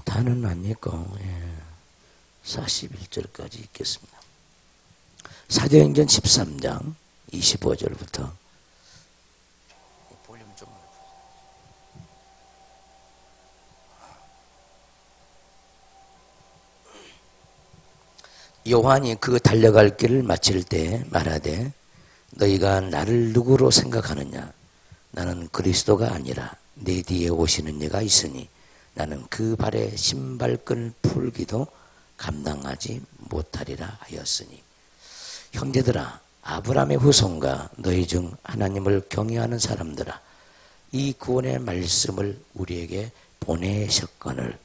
다는 안 읽고 41절까지 읽겠습니다. 사도행전 13장 25절부터 볼륨 좀 요한이 그 달려갈 길을 마칠 때 말하되 너희가 나를 누구로 생각하느냐? 나는 그리스도가 아니라 내 뒤에 오시는 이가 있으니 나는 그 발에 신발끈을 풀기도 감당하지 못하리라 하였으니 형제들아 아브라함의 후손과 너희 중 하나님을 경외하는 사람들아 이 구원의 말씀을 우리에게 보내셨거늘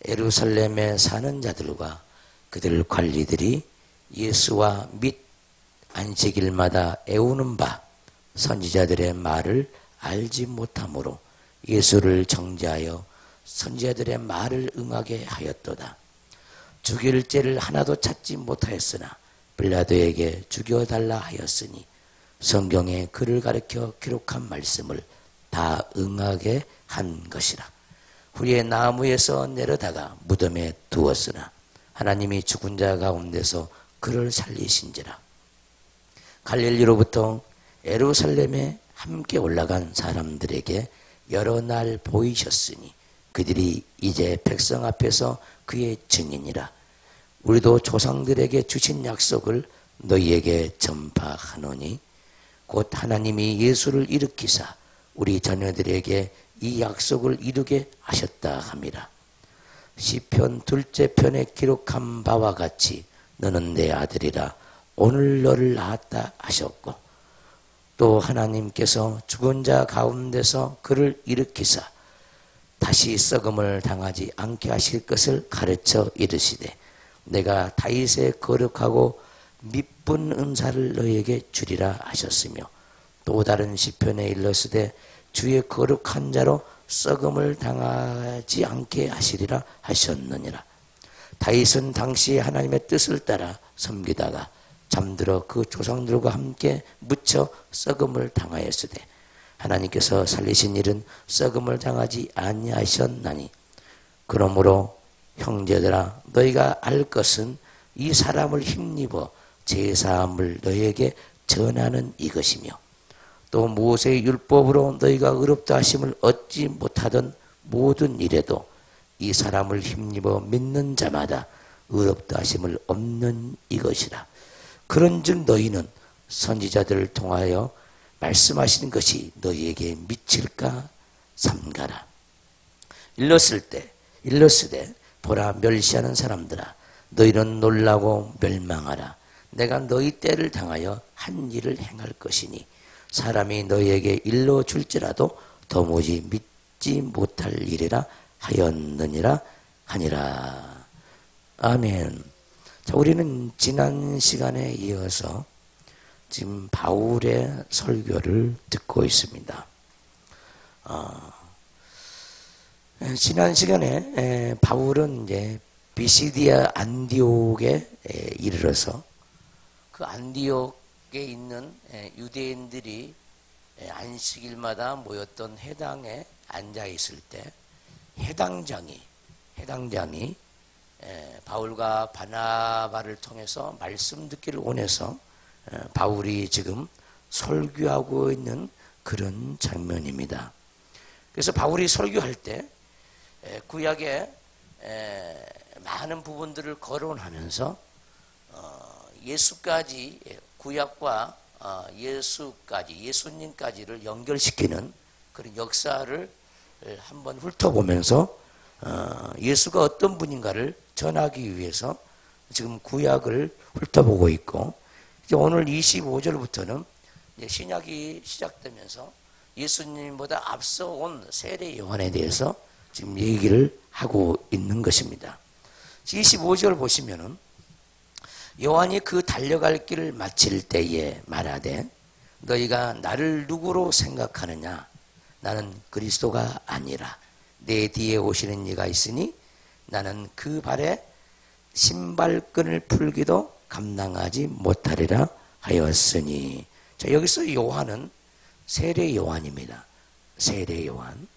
예루살렘에 사는 자들과 그들 관리들이 예수와 및 안식일마다 애우는 바 선지자들의 말을 알지 못하므로 예수를 정죄하여 선지자들의 말을 응하게 하였도다. 죽일 죄를 하나도 찾지 못하였으나 빌라도에게 죽여달라 하였으니 성경에 그를 가리켜 기록한 말씀을 다 응하게 한 것이라. 후에 나무에서 내려다가 무덤에 두었으나 하나님이 죽은 자 가운데서 그를 살리신지라. 갈릴리로부터 예루살렘에 함께 올라간 사람들에게 여러 날 보이셨으니 그들이 이제 백성 앞에서 그의 증인이라. 우리도 조상들에게 주신 약속을 너희에게 전파하노니 곧 하나님이 예수를 일으키사 우리 자녀들에게 이 약속을 이루게 하셨다 함이라. 시편 둘째 편에 기록한 바와 같이 너는 내 아들이라 오늘 너를 낳았다 하셨고 또 하나님께서 죽은 자 가운데서 그를 일으키사 다시 썩음을 당하지 않게 하실 것을 가르쳐 이르시되 내가 다윗의 거룩하고 미쁜 은사를 너희에게 주리라 하셨으며 또 다른 시편에 일렀으되 주의 거룩한 자로 썩음을 당하지 않게 하시리라 하셨느니라. 다윗은 당시 하나님의 뜻을 따라 섬기다가 잠들어 그 조상들과 함께 묻혀 썩음을 당하였으되 하나님께서 살리신 일은 썩음을 당하지 아니하셨나니 그러므로 형제들아 너희가 알 것은 이 사람을 힘입어 제사함을 너희에게 전하는 이것이며 또 모세의 율법으로 너희가 의롭다 하심을 얻지 못하던 모든 일에도 이 사람을 힘입어 믿는 자마다 의롭다 하심을 얻는 이것이라. 그런즉 너희는 선지자들을 통하여 말씀하신 것이 너희에게 미칠까 삼가라. 일렀으되 보라 멸시하는 사람들아 너희는 놀라고 멸망하라. 내가 너희 때를 당하여 한 일을 행할 것이니 사람이 너희에게 일러줄지라도 도무지 믿지 못할 일이라 하였느니라 하니라. 아멘. 자, 우리는 지난 시간에 이어서 지금 바울의 설교를 듣고 있습니다. 지난 시간에 바울은 이제 비시디아 안디옥에 이르러서 그 안디옥에 있는 유대인들이 안식일마다 모였던 회당에 앉아 있을 때 해당장이 바울과 바나바를 통해서 말씀 듣기를 원해서 바울이 지금 설교하고 있는 그런 장면입니다. 그래서 바울이 설교할 때 구약의 많은 부분들을 거론하면서 예수까지 구약과 예수님까지를 연결시키는 그런 역사를 한번 훑어보면서 예수가 어떤 분인가를 전하기 위해서 지금 구약을 훑어보고 있고 이제 오늘 25절부터는 신약이 시작되면서 예수님보다 앞서 온 세례 요한에 대해서 지금 얘기를 하고 있는 것입니다. 25절 보시면은 요한이 그 달려갈 길을 마칠 때에 말하되 너희가 나를 누구로 생각하느냐? 나는 그리스도가 아니라 내 뒤에 오시는 이가 있으니 나는 그 발에 신발끈을 풀기도 감당하지 못하리라 하였으니. 자, 여기서 요한은 세례 요한입니다. 세례 요한.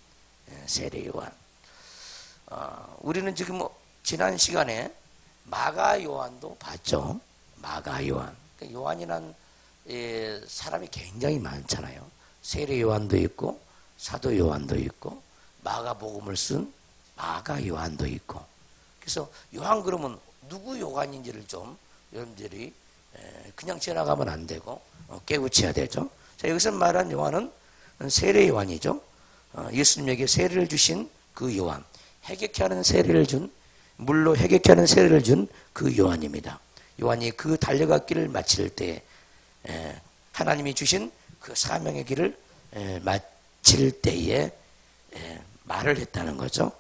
우리는 지금 지난 시간에 마가 요한도 봤죠. 마가 요한. 요한이란 사람이 굉장히 많잖아요. 세례 요한도 있고 사도 요한도 있고 마가복음을 쓴 마가 요한도 있고. 그래서 요한 그러면 누구 요한인지를 좀 여러분들이 그냥 지나가면 안 되고 깨우쳐야 되죠. 자, 여기서 말한 요한은 세례 요한이죠. 예수님에게 세례를 주신 그 요한, 해객케 하는 세례를 준, 물로 해객케 하는 세례를 준 그 요한입니다. 요한이 그 달려갔기를 마칠 때 하나님이 주신 그 사명의 길을 마칠 때에 말을 했다는 거죠.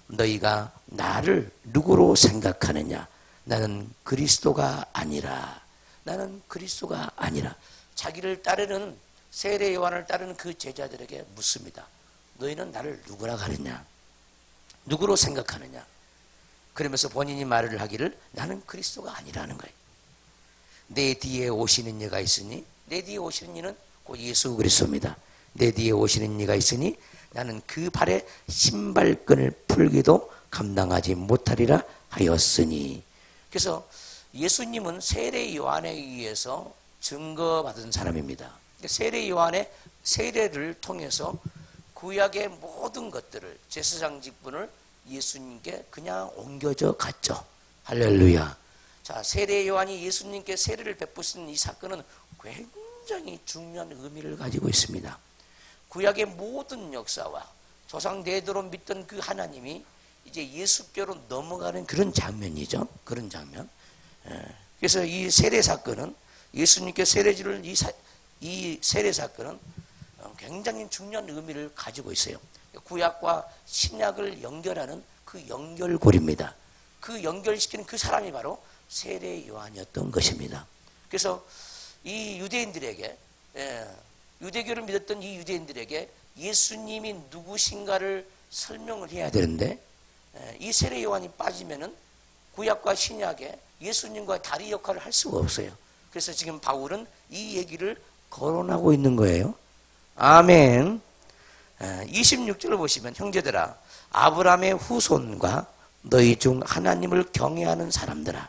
너희가 나를 누구로 생각하느냐? 나는 그리스도가 아니라, 나는 그리스도가 아니라. 자기를 따르는 세례 요한을 따르는 그 제자들에게 묻습니다. 너희는 나를 누구라 하느냐? 누구로 생각하느냐? 그러면서 본인이 말을 하기를 나는 그리스도가 아니라는 거예요. 내 뒤에 오시는 이가 있으니, 내 뒤에 오시는 이는 곧 예수 그리스도입니다. 내 뒤에 오시는 이가 있으니 나는 그 발에 신발끈을 풀기도 감당하지 못하리라 하였으니. 그래서 예수님은 세례 요한에 의해서 증거받은 사람입니다. 세례 요한의 세례를 통해서 구약의 모든 것들을, 제사장 직분을 예수님께 그냥 옮겨져 갔죠. 할렐루야. 자, 세례 요한이 예수님께 세례를 베푸신 이 사건은 굉장히 중요한 의미를 가지고 있습니다. 구약의 모든 역사와 조상 대대로 믿던 그 하나님이 이제 예수께로 넘어가는 그런 장면이죠. 그런 장면. 그래서 이 세례 사건은, 예수님께 세례 주는 이 세례 사건은 굉장히 중요한 의미를 가지고 있어요. 구약과 신약을 연결하는 그 연결고리입니다. 그 연결시키는 그 사람이 바로 세례 요한이었던 것입니다. 그래서 이 유대인들에게, 유대교를 믿었던 이 유대인들에게 예수님이 누구신가를 설명을 해야 되는데, 이 세례 요한이 빠지면은 구약과 신약에 예수님과 다리 역할을 할 수가 없어요. 그래서 지금 바울은 이 얘기를 거론하고 있는 거예요. 아멘. 26절을 보시면, 형제들아, 아브라함의 후손과 너희 중 하나님을 경외하는 사람들아,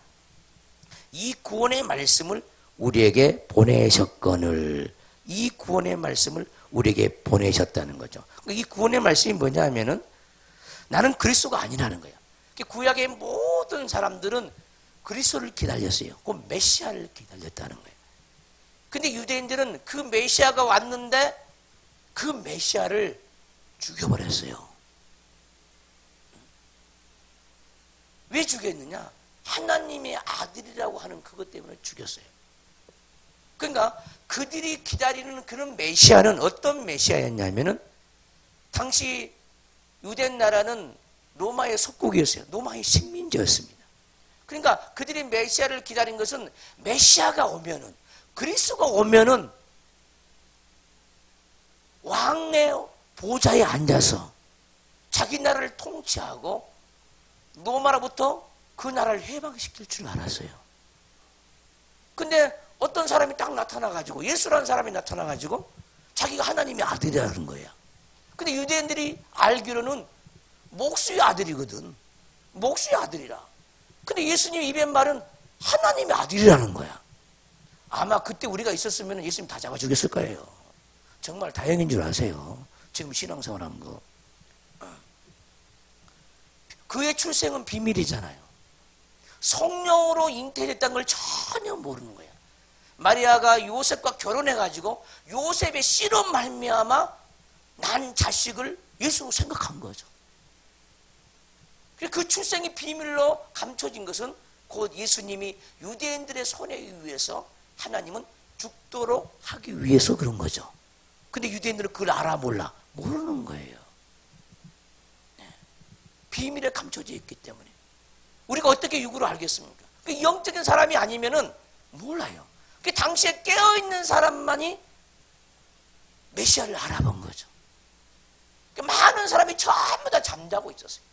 이 구원의 말씀을 우리에게 보내셨거늘. 이 구원의 말씀을 우리에게 보내셨다는 거죠. 이 구원의 말씀이 뭐냐 하면은 나는 그리스도가 아니라는 거예요. 구약의 모든 사람들은 그리스도를 기다렸어요. 그 메시아를 기다렸다는 거예요. 근데 유대인들은 그 메시아가 왔는데 그 메시아를 죽여버렸어요. 왜 죽였느냐? 하나님의 아들이라고 하는 그것 때문에 죽였어요. 그러니까 그들이 기다리는 그런 메시아는 어떤 메시아였냐면은, 당시 유대 나라는 로마의 속국이었어요. 로마의 식민지였습니다. 그러니까 그들이 메시아를 기다린 것은 메시아가 오면은, 그리스도가 오면은 왕의 보좌에 앉아서 자기 나라를 통치하고 로마로부터 그 나라를 해방시킬 줄 알았어요. 근데 어떤 사람이 딱 나타나가지고, 예수라는 사람이 나타나가지고 자기가 하나님의 아들이라는 거야. 근데 유대인들이 알기로는 목수의 아들이거든. 목수의 아들이라. 근데 예수님 입에 말은 하나님의 아들이라는 거야. 아마 그때 우리가 있었으면 예수님 다 잡아 죽였을 거예요. 정말 다행인 줄 아세요. 지금 신앙생활 한 거. 그의 출생은 비밀이잖아요. 성령으로 잉태됐다는 걸 전혀 모르는 거야. 마리아가 요셉과 결혼해가지고 요셉의 씨로 말미암아 난 자식을 예수로 생각한 거죠. 그 출생이 비밀로 감춰진 것은 곧 예수님이 유대인들의 손에 의해서 하나님은 죽도록 하기 위해서 그런 거죠. 근데 유대인들은 그걸 알아 몰라? 모르는 거예요. 네. 비밀에 감춰져 있기 때문에. 우리가 어떻게 육으로 알겠습니까? 그 영적인 사람이 아니면은 몰라요. 그 당시에 깨어있는 사람만이 메시아를 알아본 거죠. 그 많은 사람이 전부 다 잠자고 있었어요.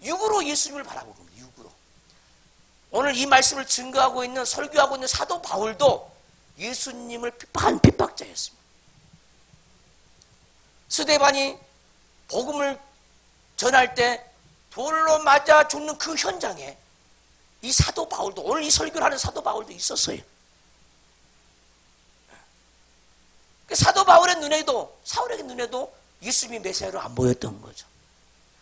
육으로 예수님을 바라보는 겁니다. 육으로. 오늘 이 말씀을 증거하고 있는, 설교하고 있는 사도 바울도 예수님을 핍박한 핍박자였습니다. 스데반이 복음을 전할 때 돌로 맞아 죽는 그 현장에 이 사도 바울도, 오늘 이 설교를 하는 사도 바울도 있었어요. 사도 바울의 눈에도, 사울의 눈에도 예수님이 메시아로 안 보였던 거죠.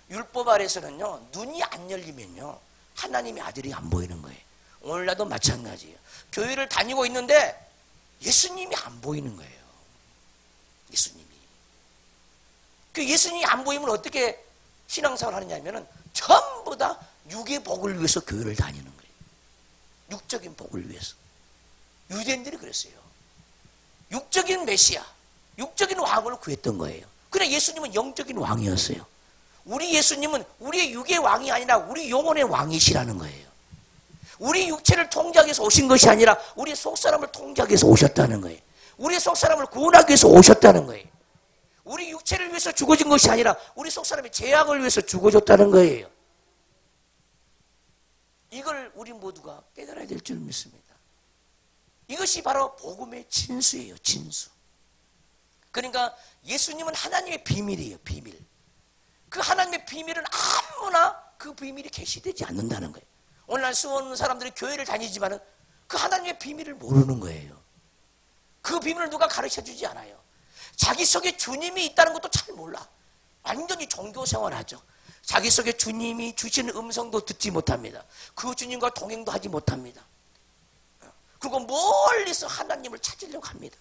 율법 아래서는요, 눈이 안 열리면요, 하나님의 아들이 안 보이는 거예요. 오늘날도 마찬가지예요. 교회를 다니고 있는데 예수님이 안 보이는 거예요. 예수님이. 그 예수님이 안 보이면 어떻게 신앙생활을 하느냐면은 전부 다 육의 복을 위해서 교회를 다니는 거예요. 육적인 복을 위해서. 유대인들이 그랬어요. 육적인 메시아, 육적인 왕을 구했던 거예요. 그러나 예수님은 영적인 왕이었어요. 우리 예수님은 우리의 육의 왕이 아니라 우리 영혼의 왕이시라는 거예요. 우리 육체를 통제하기 위해서 오신 것이 아니라 우리 속사람을 통제하기 위해서 오셨다는 거예요. 우리 속사람을 구원하기 위해서 오셨다는 거예요. 우리 육체를 위해서 죽어진 것이 아니라 우리 속사람의 죄악을 위해서 죽어졌다는 거예요. 이걸 우리 모두가 깨달아야 될 줄 믿습니다. 이것이 바로 복음의 진수예요. 진수. 그러니까 예수님은 하나님의 비밀이에요. 비밀. 그 하나님의 비밀은 아무나 그 비밀이 계시되지 않는다는 거예요. 오늘날 수많은 사람들이 교회를 다니지만은 그 하나님의 비밀을 모르는 거예요. 그 비밀을 누가 가르쳐주지 않아요. 자기 속에 주님이 있다는 것도 잘 몰라. 완전히 종교생활하죠. 자기 속에 주님이 주시는 음성도 듣지 못합니다. 그 주님과 동행도 하지 못합니다. 그리고 멀리서 하나님을 찾으려고 합니다.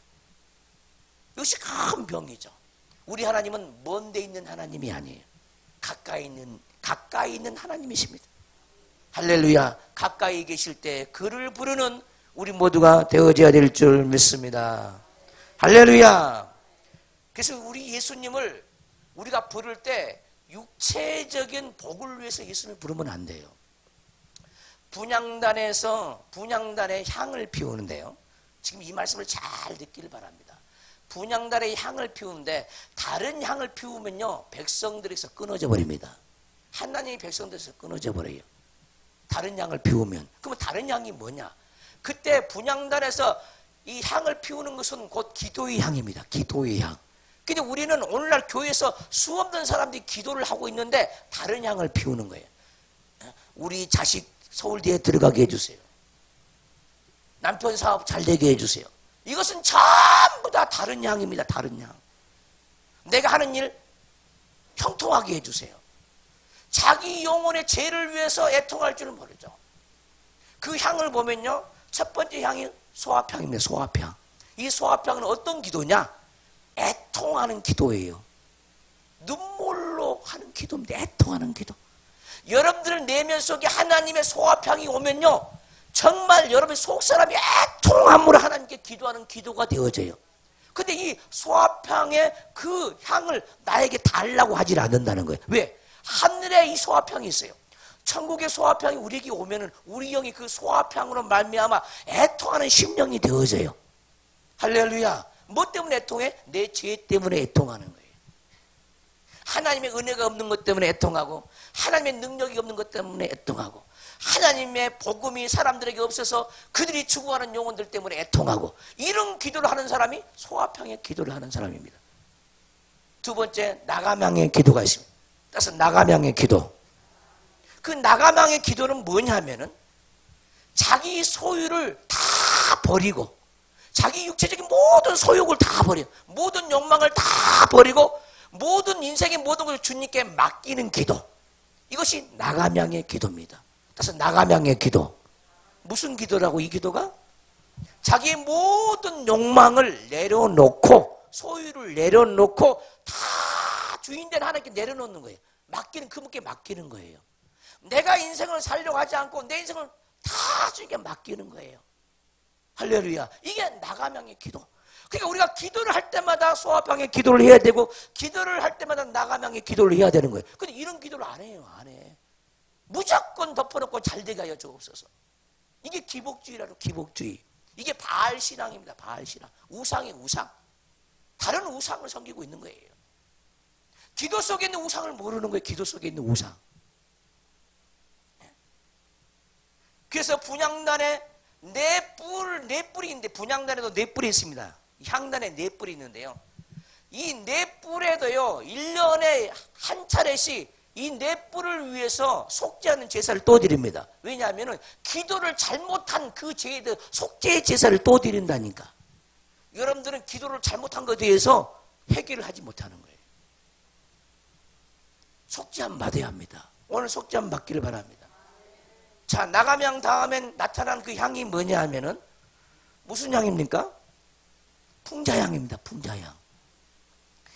이것이 큰 병이죠. 우리 하나님은 먼 데 있는 하나님이 아니에요. 가까이 있는 하나님이십니다. 할렐루야. 가까이 계실 때 그를 부르는 우리 모두가 되어져야 될 줄 믿습니다. 할렐루야. 그래서 우리 예수님을 우리가 부를 때 육체적인 복을 위해서 예수님을 부르면 안 돼요. 분향단에 향을 피우는데요. 지금 이 말씀을 잘 듣길 바랍니다. 분향단에 향을 피우는데 다른 향을 피우면요, 백성들에서 끊어져 버립니다. 하나님이 백성들에서 끊어져 버려요. 다른 향을 피우면. 그러면 다른 향이 뭐냐? 그때 분향단에서 이 향을 피우는 것은 곧 기도의 향입니다. 기도의 향. 근데 우리는 오늘날 교회에서 수없는 사람들이 기도를 하고 있는데 다른 향을 피우는 거예요. 우리 자식 서울대에 들어가게 해주세요. 남편 사업 잘 되게 해주세요. 이것은 전부 다 다른 향입니다. 다른 향. 내가 하는 일 형통하게 해주세요. 자기 영혼의 죄를 위해서 애통할 줄은 모르죠. 그 향을 보면요, 첫 번째 향이 소화향입니다. 소화향. 이 소화향은 어떤 기도냐? 애통하는 기도예요. 눈물로 하는 기도입니다. 애통하는 기도. 여러분들 내면 속에 하나님의 소화향이 오면요, 정말 여러분의 속사람이 애통함으로 하나님께 기도하는 기도가 되어져요. 근데 이 소화향의 그 향을 나에게 달라고 하질 않는다는 거예요. 왜? 하늘에 이 소화향이 있어요. 천국의 소화향이 우리에게 오면은 우리 영이 그 소화향으로 말미암아 애통하는 심령이 되어져요. 할렐루야. 뭐 때문에 애통해? 내 죄 때문에 애통하는 거예요. 하나님의 은혜가 없는 것 때문에 애통하고, 하나님의 능력이 없는 것 때문에 애통하고, 하나님의 복음이 사람들에게 없어서 그들이 죽어가는 영혼들 때문에 애통하고, 이런 기도를 하는 사람이 소화향의 기도를 하는 사람입니다. 두 번째, 나가망의 기도가 있습니다. 따라서 나가망의 기도. 그 나가망의 기도는 뭐냐면은 자기 소유를 다 버리고, 자기 육체적인 모든 소욕을 다 버려, 모든 욕망을 다 버리고, 모든 인생의 모든 것을 주님께 맡기는 기도. 이것이 나가망의 기도입니다. 그래서 나가망의 기도. 무슨 기도라고? 이 기도가 자기의 모든 욕망을 내려놓고, 소유를 내려놓고 다 주인된 하나님께 내려놓는 거예요. 맡기는, 그분께 맡기는 거예요. 내가 인생을 살려고 하지 않고 내 인생을 다 주님께 맡기는 거예요. 할렐루야. 이게 나가망의 기도. 그러니까 우리가 기도를 할 때마다 소화향의 기도를 해야 되고, 기도를 할 때마다 나가망의 기도를 해야 되는 거예요. 근데 이런 기도를 안 해요. 안 해. 무조건 덮어놓고 잘되게 하여 주옵소서. 이게 기복주의라고. 기복주의. 이게 바알신앙입니다. 바알신앙. 우상의 우상. 다른 우상을 섬기고 있는 거예요. 기도 속에 있는 우상을 모르는 거예요. 기도 속에 있는 우상. 그래서 분향단에 네 뿔이 있는데, 분향단에도 네 뿔이 있습니다. 향단에 네 뿔이 있는데요, 이 네 뿔에도요 1년에 한 차례씩 이 뇌뿔을 위해서 속죄하는 제사를 또 드립니다. 왜냐하면 기도를 잘못한 그 죄의 속죄의 제사를 또 드린다니까. 여러분들은 기도를 잘못한 것에 대해서 해결을 하지 못하는 거예요. 속죄함 받아야 합니다. 오늘 속죄함 받기를 바랍니다. 자, 나가면 다음엔 나타난 그 향이 뭐냐 하면은 무슨 향입니까? 풍자향입니다. 풍자향.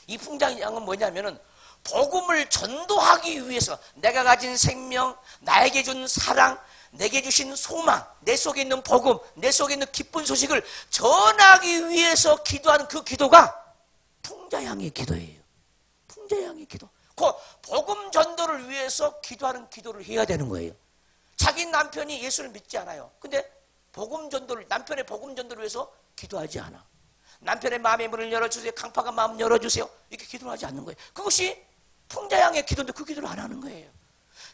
이 풍자향은 뭐냐면은 복음을 전도하기 위해서 내가 가진 생명, 나에게 준 사랑, 내게 주신 소망, 내 속에 있는 복음, 내 속에 있는 기쁜 소식을 전하기 위해서 기도하는 그 기도가 풍자향의 기도예요. 풍자향의 기도. 그 복음 전도를 위해서 기도하는 기도를 해야 되는 거예요. 자기 남편이 예수를 믿지 않아요. 근데 복음 전도를, 남편의 복음 전도를 위해서 기도하지 않아. 남편의 마음의 문을 열어주세요. 강팍한 마음 열어주세요. 이렇게 기도를 하지 않는 거예요. 그것이 풍자향의 기도인데 그 기도를 안 하는 거예요.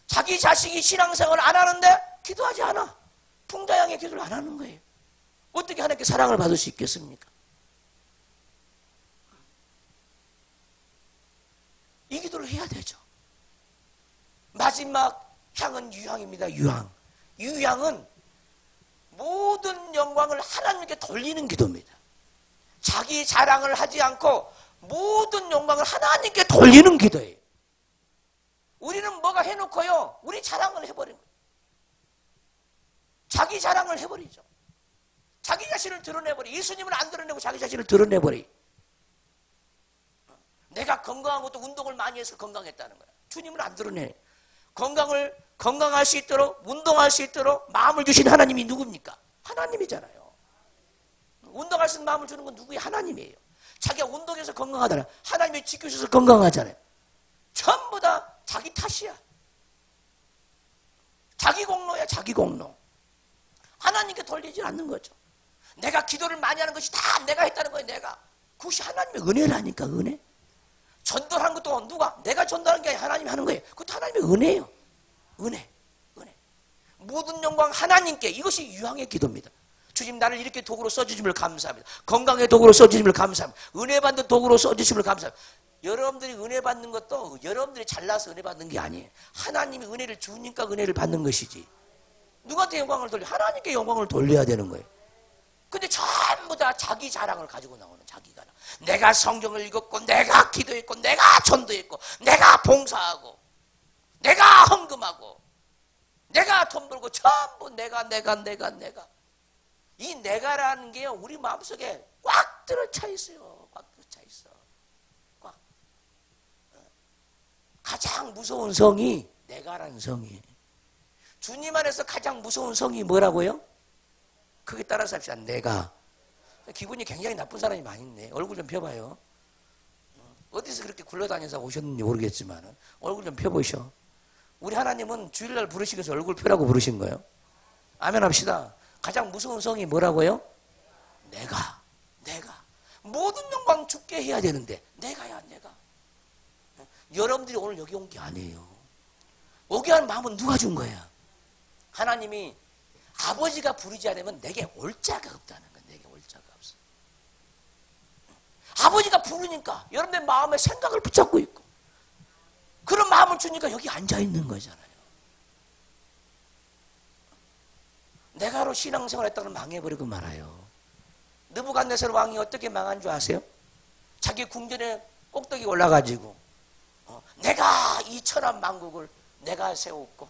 자기 자식이 신앙생활을 안 하는데 기도하지 않아. 풍자향의 기도를 안 하는 거예요. 어떻게 하나님께 사랑을 받을 수 있겠습니까? 이 기도를 해야 되죠. 마지막 향은 유향입니다. 유향. 유향은 모든 영광을 하나님께 돌리는 기도입니다. 자기 자랑을 하지 않고 모든 영광을 하나님께 돌리는 기도예요. 우리는 뭐가 해놓고요, 우리 자랑을 해버린 거예요. 자기 자랑을 해버리죠. 자기 자신을 드러내버려. 예수님은 안 드러내고 자기 자신을 드러내버려. 내가 건강한 것도 운동을 많이 해서 건강했다는 거야. 주님은 안 드러내. 건강할 수 있도록, 운동할 수 있도록 마음을 주신 하나님이 누굽니까? 하나님이잖아요. 운동할 수 있는 마음을 주는 건 누구예요? 하나님이에요. 자기가 운동해서 건강하잖아요. 하나님이 지켜주셔서 건강하잖아요. 전부 다 자기 탓이야. 자기 공로야, 자기 공로. 하나님께 돌리지 않는 거죠. 내가 기도를 많이 하는 것이 다 내가 했다는 거예요, 내가. 그것이 하나님의 은혜라니까, 은혜. 전도하는 것도 누가? 내가 전도하는 게 아니라 하나님이 하는 거예요. 그것도 하나님의 은혜예요. 은혜. 모든 영광 하나님께. 이것이 유향의 기도입니다. 주님, 나를 이렇게 도구로 써주심을 감사합니다. 건강의 도구로 써주심을 감사합니다. 은혜 받는 도구로 써주심을 감사합니다. 여러분들이 은혜 받는 것도 여러분들이 잘나서 은혜 받는 게 아니에요. 하나님이 은혜를 주니까 은혜를 받는 것이지. 누구한테 영광을 돌려? 하나님께 영광을 돌려야 되는 거예요. 근데 전부 다 자기 자랑을 가지고 나오는, 자기 자랑. 내가 성경을 읽었고, 내가 기도했고, 내가 전도했고, 내가 봉사하고, 내가 헌금하고, 내가 돈 벌고, 전부 내가. 이 내가라는 게요, 우리 마음속에 꽉 들어차 있어요. 꽉 들어차 있어. 꽉. 가장 무서운 성이 내가라는 성이에요. 주님 안에서 가장 무서운 성이 뭐라고요? 그게 따라서 합시다. 내가. 기분이 굉장히 나쁜 사람이 많이 있네. 얼굴 좀 펴봐요. 어디서 그렇게 굴러다녀서 오셨는지 모르겠지만 얼굴 좀 펴보셔. 우리 하나님은 주일날 부르시기 위해서 얼굴 펴라고 부르신 거예요. 아멘 합시다. 가장 무서운 성이 뭐라고요? 내가. 모든 영광 죽게 해야 되는데 내가야. 여러분들이 오늘 여기 온 게 아니에요. 오게 하는 마음은 누가 준 거야? 하나님이 아버지가 부르지 않으면 내게 올 자가 없다는 거야. 내게 올 자가 없어. 아버지가 부르니까 여러분의 마음에 생각을 붙잡고 있고 그런 마음을 주니까 여기 앉아 있는 거잖아요. 내가로 신앙생활 했다가 망해버리고 말아요. 느부갓네살 왕이 어떻게 망한 줄 아세요? 자기 궁전에 꼭대기 올라가지고 내가 이 천한 만국을 내가 세웠고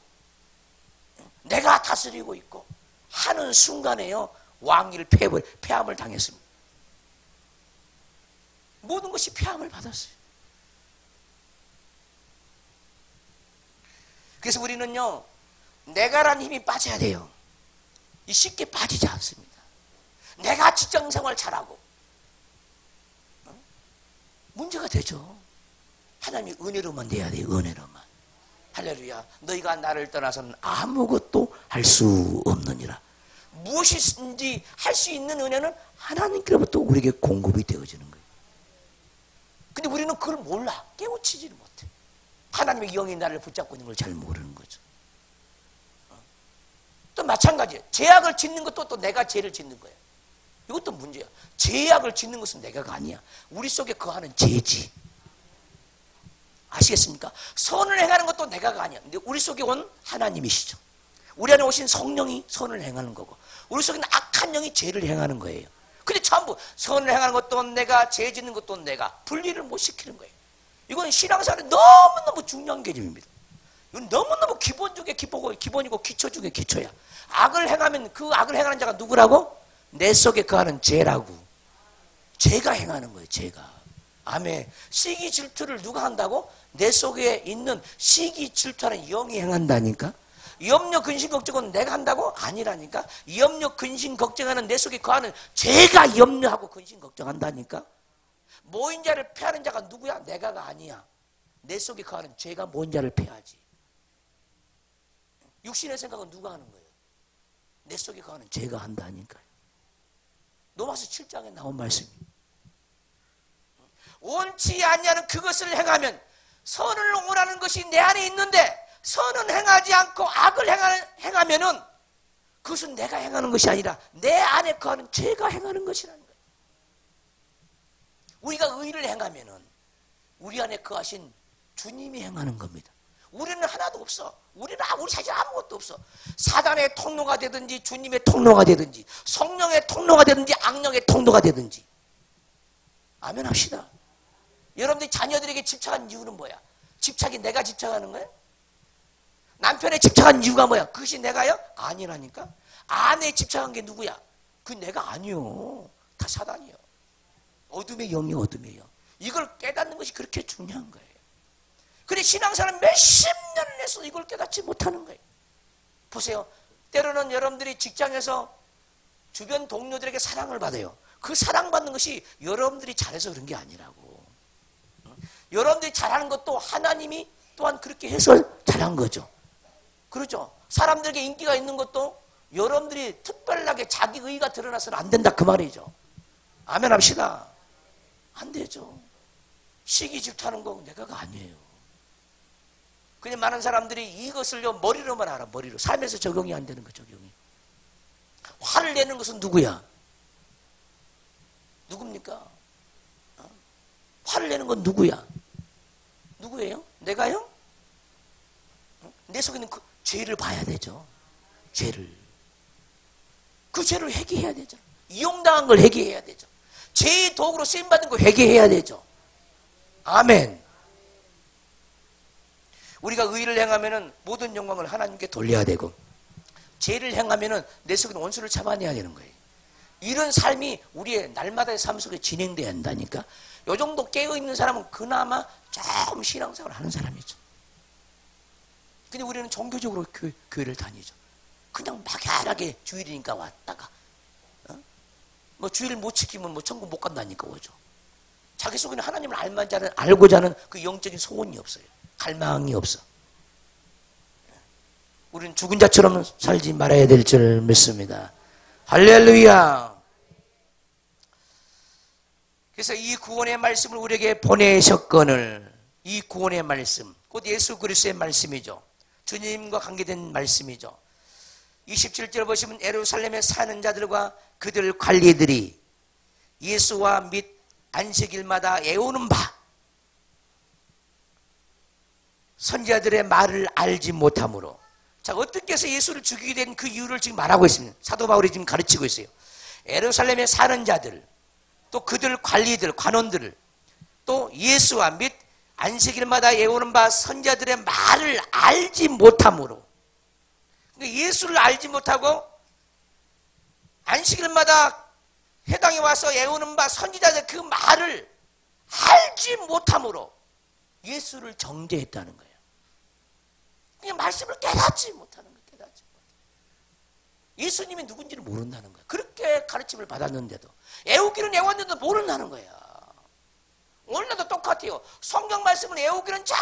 내가 다스리고 있고 하는 순간에요, 왕위를 폐함을 당했습니다. 모든 것이 폐함을 받았어요. 그래서 우리는요, 내가라는 힘이 빠져야 돼요. 쉽게 빠지지 않습니다. 내가 직장생활 잘하고 문제가 되죠. 하나님이 은혜로만 돼야 돼요. 은혜로만. 할렐루야. 너희가 나를 떠나서는 아무것도 할 수 없느니라. 무엇이든지 할 수 있는 은혜는 하나님께로부터 우리에게 공급이 되어지는 거예요. 근데 우리는 그걸 몰라. 깨우치지를 못해. 하나님의 영이 나를 붙잡고 있는 걸 잘 모르는 거죠. 또 마찬가지예요. 죄악을 짓는 것도 또 내가 죄를 짓는 거예요. 이것도 문제야. 죄악을 짓는 것은 내가가 아니야. 우리 속에 거하는 죄지. 아시겠습니까? 선을 행하는 것도 내가가 아니야. 근데 우리 속에 온 하나님이시죠. 우리 안에 오신 성령이 선을 행하는 거고, 우리 속에 있는 악한 영이 죄를 행하는 거예요. 근데 전부 선을 행하는 것도 내가, 죄 짓는 것도 내가, 분리를 못 시키는 거예요. 이건 신앙생활에 너무너무 중요한 개념입니다. 이건 너무너무 기본중에 기본이고 기초 중에 기초야. 악을 행하면 그 악을 행하는 자가 누구라고? 내 속에 거하는 죄라고. 죄가 행하는 거예요. 죄가. 아멘. 시기 질투를 누가 한다고? 내 속에 있는 시기 질투하는 영이 행한다니까. 염려 근심 걱정은 내가 한다고? 아니라니까. 염려 근심 걱정하는 내 속에 거하는 죄가 염려하고 근심 걱정한다니까. 모인 자를 패하는 자가 누구야? 내가가 아니야. 내 속에 거하는 죄가 모인 자를 패하지. 육신의 생각은 누가 하는 거예요? 내 속에 거하는 죄가 한다니까요. 로마서 7장에 나온 말씀이에요. 원치 아니하는 그것을 행하면 선을 원하는 것이 내 안에 있는데, 선은 행하지 않고 악을 행하면은 그것은 내가 행하는 것이 아니라 내 안에 거하는 죄가 행하는 것이라는 거예요. 우리가 의를 행하면은 우리 안에 거하신 주님이 행하는 겁니다. 우리는 하나도 없어. 우리 자신 아무것도 없어. 사단의 통로가 되든지 주님의 통로가 되든지 성령의 통로가 되든지 악령의 통로가 되든지. 아멘 합시다. 여러분들이 자녀들에게 집착한 이유는 뭐야? 집착이 내가 집착하는 거야? 남편에 집착한 이유가 뭐야? 그것이 내가요? 아니라니까. 아내에 집착한 게 누구야? 그건 내가 아니요. 다 사단이요. 어둠의 영이 어둠의 영. 이걸 깨닫는 것이 그렇게 중요한 거예요. 그래 신앙생활은 몇십 년을 해서 이걸 깨닫지 못하는 거예요. 보세요. 때로는 여러분들이 직장에서 주변 동료들에게 사랑을 받아요. 그 사랑받는 것이 여러분들이 잘해서 그런 게 아니라고. 여러분들이 잘하는 것도 하나님이 또한 그렇게 해서 잘한 거죠. 그렇죠. 사람들에게 인기가 있는 것도 여러분들이 특별하게 자기 의의가 드러나서는 안 된다 그 말이죠. 아멘 합시다. 안 되죠. 시기 질투하는 거 내가가 아니에요. 그냥 많은 사람들이 이것을요 머리로만 알아. 머리로. 삶에서 적용이 안 되는 거 적용이. 화를 내는 것은 누구야? 누굽니까? 화를 내는 건 누구야? 누구예요? 내가요? 내 속에 있는 그 죄를 봐야 되죠. 죄를. 그 죄를 회개해야 되죠. 이용당한 걸 회개해야 되죠. 죄의 도구로 쓰임받은 걸 회개해야 되죠. 아멘. 우리가 의를 행하면은 모든 영광을 하나님께 돌려야 되고, 죄를 행하면은 내 속에 있는 원수를 잡아내야 되는 거예요. 이런 삶이 우리의 날마다의 삶 속에 진행돼야 한다니까. 요 정도 깨어있는 사람은 그나마 조금 신앙생활을 하는 사람이죠. 근데 우리는 종교적으로 교회를 다니죠. 그냥 막연하게 주일이니까 왔다가, 뭐 주일 못 지키면 뭐 천국 못 간다니까 오죠. 자기 속에는 하나님을 알고자 하는 그 영적인 소원이 없어요. 갈망이 없어. 우리는 죽은 자처럼 살지 말아야 될 줄 믿습니다. 할렐루야. 그래서 이 구원의 말씀을 우리에게 보내셨거늘, 이 구원의 말씀, 곧 예수 그리스도의 말씀이죠. 주님과 관계된 말씀이죠. 27절 보시면 예루살렘에 사는 자들과 그들 관리들이 예수와 및 안식일마다 애우는 바 선지자들의 말을 알지 못하므로. 자, 어떻게 해서 예수를 죽이게 된 그 이유를 지금 말하고 있습니다. 사도 바울이 지금 가르치고 있어요. 예루살렘에 사는 자들, 또 그들 관리들, 관원들을, 또 예수와 및 안식일마다 애우는 바 선지자들의 말을 알지 못하므로. 그러니까 예수를 알지 못하고 안식일마다 해당에 와서 애우는 바 선지자들 그 말을 알지 못하므로 예수를 정죄했다는 거예요. 그냥 말씀을 깨닫지 못하는 거예요. 깨닫지 못하는. 예수님이 누군지를 모른다는 거예요. 그렇게 가르침을 받았는데도, 애우기는 애웠는데도 모른다는 거야. 오늘날도 똑같아요. 성경 말씀을 애우기는 잘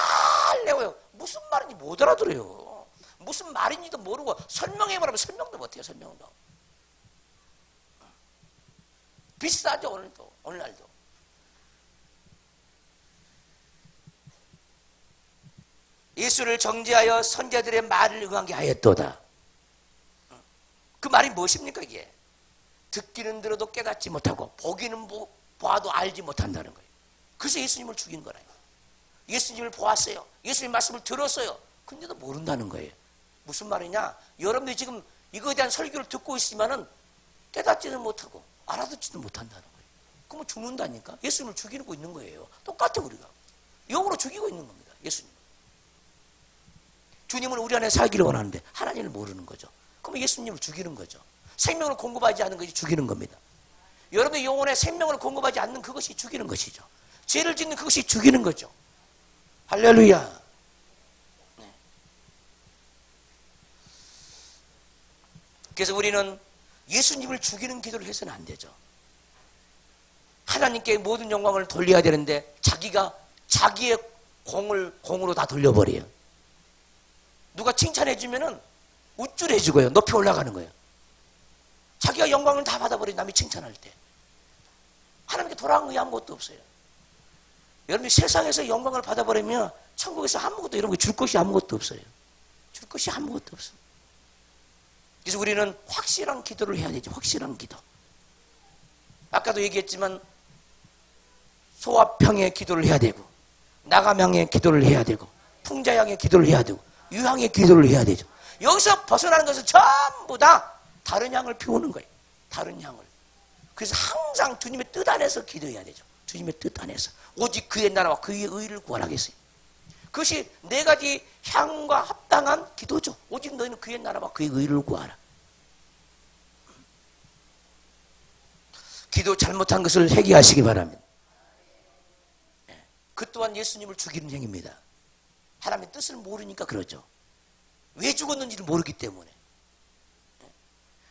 애워요. 무슨 말인지 못 알아들어요. 무슨 말인지도 모르고 설명해보라면 설명도 못해요. 설명도. 비슷하죠. 오늘날도. 예수를 정죄하여 선지자들의 말을 응하게 하였도다. 그 말이 무엇입니까 이게? 듣기는 들어도 깨닫지 못하고 보기는 봐도 알지 못한다는 거예요. 그래서 예수님을 죽인 거라요. 예수님을 보았어요. 예수님 말씀을 들었어요. 근데도 모른다는 거예요. 무슨 말이냐? 여러분들이 지금 이거에 대한 설교를 듣고 있지만은 깨닫지는 못하고 알아듣지도 못한다는 거예요. 그러면 죽는다니까? 예수님을 죽이고 있는 거예요. 똑같아, 우리가. 영으로 죽이고 있는 겁니다. 예수님. 주님은 우리 안에 살기를 원하는데 하나님을 모르는 거죠. 그러면 예수님을 죽이는 거죠. 생명을 공급하지 않는 것이 죽이는 겁니다. 여러분의 영혼에 생명을 공급하지 않는 그것이 죽이는 것이죠. 죄를 짓는 그것이 죽이는 거죠. 할렐루야. 네. 그래서 우리는 예수님을 죽이는 기도를 해서는 안 되죠. 하나님께 모든 영광을 돌려야 되는데 자기가 자기의 공으로 다 돌려버려요. 누가 칭찬해 주면은 우쭐해지고요. 높이 올라가는 거예요. 자기가 영광을 다 받아버린 남이 칭찬할 때. 하나님께 돌아간 게 아무것도 없어요. 여러분이 세상에서 영광을 받아버리면 천국에서 아무것도 이런 거 줄 것이 아무것도 없어요. 줄 것이 아무것도 없어요. 그래서 우리는 확실한 기도를 해야 되죠. 확실한 기도. 아까도 얘기했지만 소화평의 기도를 해야 되고 나감향의 기도를 해야 되고 풍자향의 기도를 해야 되고 유향의 기도를 해야 되죠. 여기서 벗어나는 것은 전부 다 다른 향을 피우는 거예요. 다른 향을. 그래서 항상 주님의 뜻 안에서 기도해야 되죠. 주님의 뜻 안에서. 오직 그의 나라와 그의 의를 구하라겠어요. 그것이 네 가지 향과 합당한 기도죠. 오직 너희는 그의 나라와 그의 의를 구하라. 기도 잘못한 것을 회개하시기 바랍니다. 그 또한 예수님을 죽이는 행위입니다. 하나님의 뜻을 모르니까 그러죠. 왜 죽었는지를 모르기 때문에.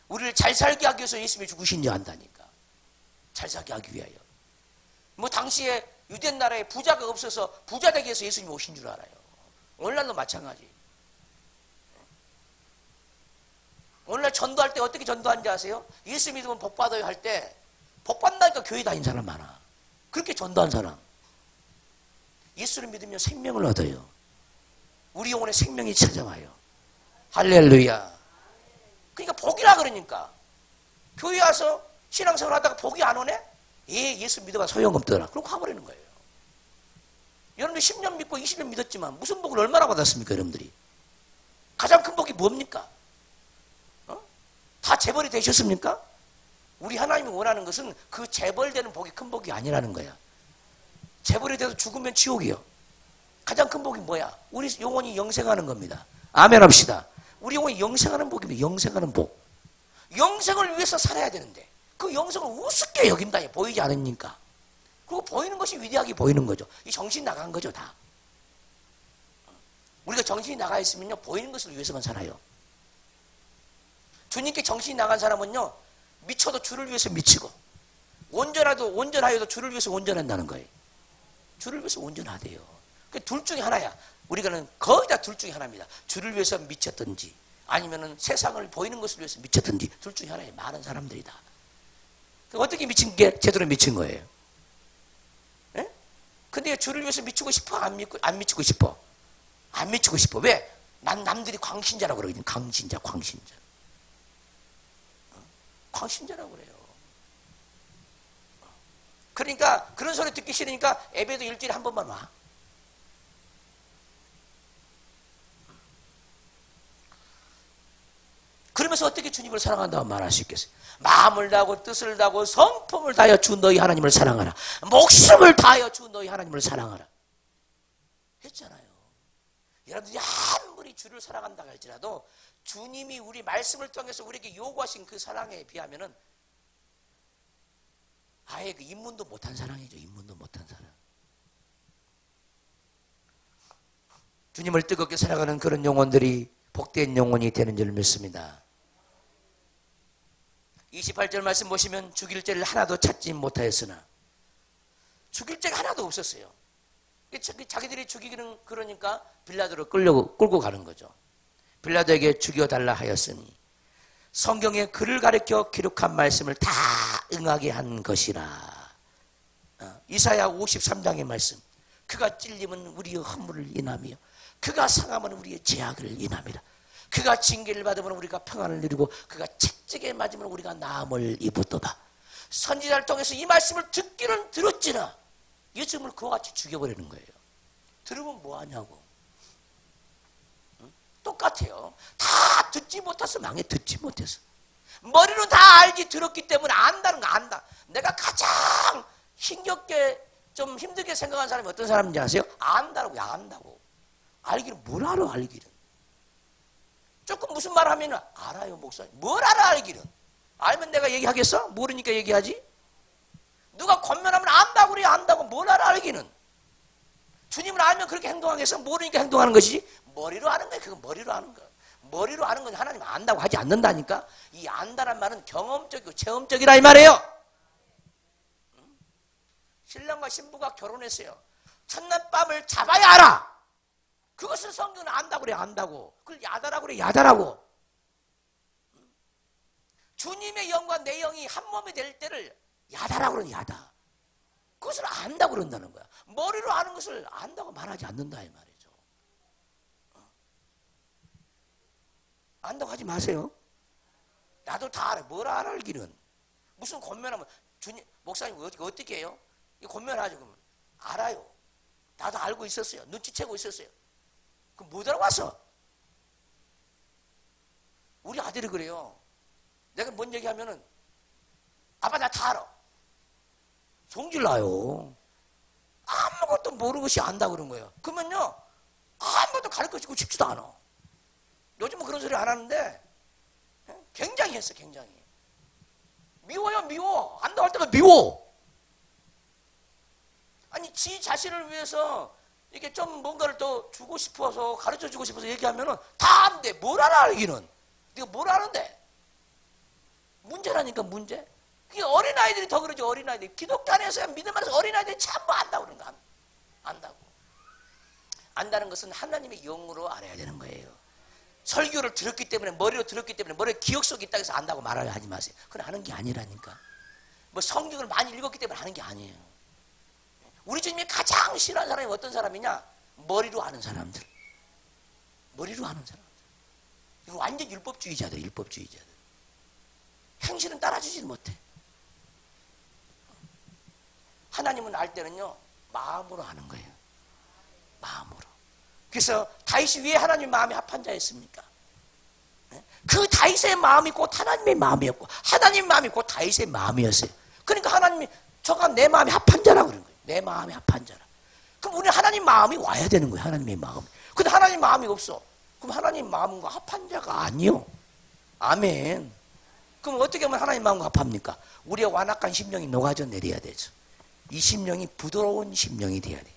우리를 잘 살게 하기 위해서 예수님이 죽으신 줄 안다니까. 잘 살게 하기 위하여. 뭐 당시에 유대 나라에 부자가 없어서 부자 되기 위해서 예수님이 오신 줄 알아요. 오늘날도 마찬가지. 오늘날 전도할 때 어떻게 전도하는지 아세요? 예수 믿으면 복 받아요 할 때 복 받는다니까 교회 다닌 사람 많아. 그렇게 전도한 사람. 예수를 믿으면 생명을 얻어요. 우리 영혼에 생명이 찾아와요. 할렐루야. 그러니까 복이라 그러니까. 교회 와서 신앙생활 하다가 복이 안 오네? 예, 예수 믿어봐 소용없더라. 그러고 가버리는 거예요. 여러분들 10년 믿고 20년 믿었지만 무슨 복을 얼마나 받았습니까, 여러분들이? 가장 큰 복이 뭡니까? 다 재벌이 되셨습니까? 우리 하나님이 원하는 것은 그 재벌되는 복이 큰 복이 아니라는 거야. 재벌이 돼서 죽으면 지옥이요. 가장 큰 복이 뭐야? 우리 영혼이 영생하는 겁니다. 아멘 합시다. 우리 영혼이 영생하는 복입니다. 영생하는 복. 영생을 위해서 살아야 되는데 그 영생을 우습게 여긴다. 보이지 않으니까. 그리고 보이는 것이 위대하게 보이는 거죠. 이 정신 나간 거죠, 다. 우리가 정신이 나가 있으면요, 보이는 것을 위해서만 살아요. 주님께 정신이 나간 사람은요, 미쳐도 주를 위해서 미치고, 온전하여도 주를 위해서 온전한다는 거예요. 주를 위해서 온전하대요. 둘 중에 하나야. 우리가는 거의 다 둘 중에 하나입니다. 주를 위해서 미쳤든지, 아니면은 세상을 보이는 것을 위해서 미쳤든지, 둘 중에 하나예요. 많은 사람들이다. 어떻게 미친 게 제대로 미친 거예요? 예? 근데 주를 위해서 미치고 싶어? 안 미치고 싶어? 안 미치고 싶어. 왜? 난 남들이 광신자라고 그러거든. 광신자. 광신자라고 그래요. 그러니까 그런 소리 듣기 싫으니까 예배도 일주일에 한 번만 와. 그러면서 어떻게 주님을 사랑한다고 말할 수 있겠어요? 마음을 다하고 뜻을 다하고 성품을 다하여 주 너희 하나님을 사랑하라. 목숨을 다하여 주 너희 하나님을 사랑하라. 했잖아요. 여러분들이 아무리 주를 사랑한다 할지라도 주님이 우리 말씀을 통해서 우리에게 요구하신 그 사랑에 비하면은 아예 그 입문도 못한 사랑이죠. 입문도 못한 사랑. 주님을 뜨겁게 사랑하는 그런 영혼들이 복된 영혼이 되는 줄 믿습니다. 28절 말씀 보시면 죽일 죄를 하나도 찾지 못하였으나 죽일 죄가 하나도 없었어요. 자기들이 죽이기는 그러니까 빌라도를 끌고 가는 거죠. 빌라도에게 죽여달라 하였으니 성경에 그를 가리켜 기록한 말씀을 다 응하게 한 것이라. 이사야 53장의 말씀. 그가 찔림은 우리의 허물을 인하며 그가 상함은 우리의 죄악을 인함이라. 그가 징계를 받으면 우리가 평안을 누리고 그가 채찍에 맞으면 우리가 나음을 입었도다. 선지자를 통해서 이 말씀을 듣기는 들었지나 예수님을 그와 같이 죽여버리는 거예요. 들으면 뭐하냐고. 응? 똑같아요. 다 듣지 못해서 망해. 듣지 못해서. 머리로 다 알지 들었기 때문에 안다는 거 안다. 내가 가장 힘겹게 좀 힘들게 생각하는 사람이 어떤 사람인지 아세요? 안다라고. 안다고. 알기는 뭘 알아 알기는. 조금 무슨 말 하면 알아요 목사님. 뭘 알아 알기는. 알면 내가 얘기하겠어? 모르니까 얘기하지. 누가 권면하면 안다고 그래. 안다고. 뭘 알아 알기는. 주님을 알면 그렇게 행동하겠어? 모르니까 행동하는 것이지. 머리로 아는 거야. 그건 머리로 아는 거야. 머리로 아는 건 하나님 안다고 하지 않는다니까. 이 안다란 말은 경험적이고 체험적이라 이 말이에요. 신랑과 신부가 결혼했어요. 첫날 밤을 잡아야 알아. 그것을 성경은 안다고 그래. 안다고. 그걸 야다라고 그래. 야다라고. 주님의 영과 내 영이 한 몸이 될 때를 야다라고 그래. 야다. 그것을 안다고 그런다는 거야. 머리로 아는 것을 안다고 말하지 않는다 이 말이죠. 안다고 하지 마세요. 나도 다 알아. 뭘 알아 알기는. 무슨 권면하면 주님 목사님 어떻게 해요? 이 권면하죠. 그러면 알아요. 나도 알고 있었어요. 눈치채고 있었어요. 그럼 못 알아왔어. 우리 아들이 그래요. 내가 뭔 얘기하면은 아빠 나 다 알아. 성질 나요. 아무것도 모르는 것이 안다 그런 거예요. 그러면요 아무것도 가르쳐주고 싶지도 않아. 요즘은 그런 소리 안 하는데 굉장히 했어. 굉장히 미워요. 미워. 안다고 할 때가 미워. 아니 지 자신을 위해서 이게 좀 뭔가를 더 주고 싶어서 가르쳐주고 싶어서 얘기하면은 다 안 돼. 뭘 알아 알기는. 네가 뭘 아는데. 문제라니까 문제. 그게 어린아이들이 더 그러죠. 어린아이들이. 기독교 안에서야 믿음 안에서 어린아이들이 전부 안다고 그러는 거야. 안다고. 안다는 것은 하나님의 영으로 알아야 되는 거예요. 설교를 들었기 때문에 머리로 들었기 때문에 머리에 기억 속에 있다고 해서 안다고 말을 하지 마세요. 그건 아는 게 아니라니까. 뭐 성경을 많이 읽었기 때문에 아는 게 아니에요. 우리 주님이 가장 싫어하는 사람이 어떤 사람이냐? 머리로 아는 사람들. 머리로 아는 사람들. 이거 완전 율법주의자들. 율법주의자들. 행실은 따라주지 못해. 하나님은 알 때는요 마음으로 아는 거예요. 마음으로. 그래서 다윗이 왜 하나님 마음이 합한 자였습니까? 그 다윗의 마음이 곧 하나님의 마음이었고 하나님의 마음이 곧 다윗의 마음이었어요. 그러니까 하나님이 저가 내 마음이 합한 자라고 그런 거예요. 내 마음이 합한 자라. 그럼 우리는 하나님 마음이 와야 되는 거예요. 하나님의 마음. 근데 하나님 마음이 없어. 그럼 하나님 마음과 합한 자가 아니요. 아멘. 그럼 어떻게 하면 하나님 마음과 합합니까? 우리의 완악한 심령이 녹아져 내려야 되죠. 이 심령이 부드러운 심령이 돼야 돼요.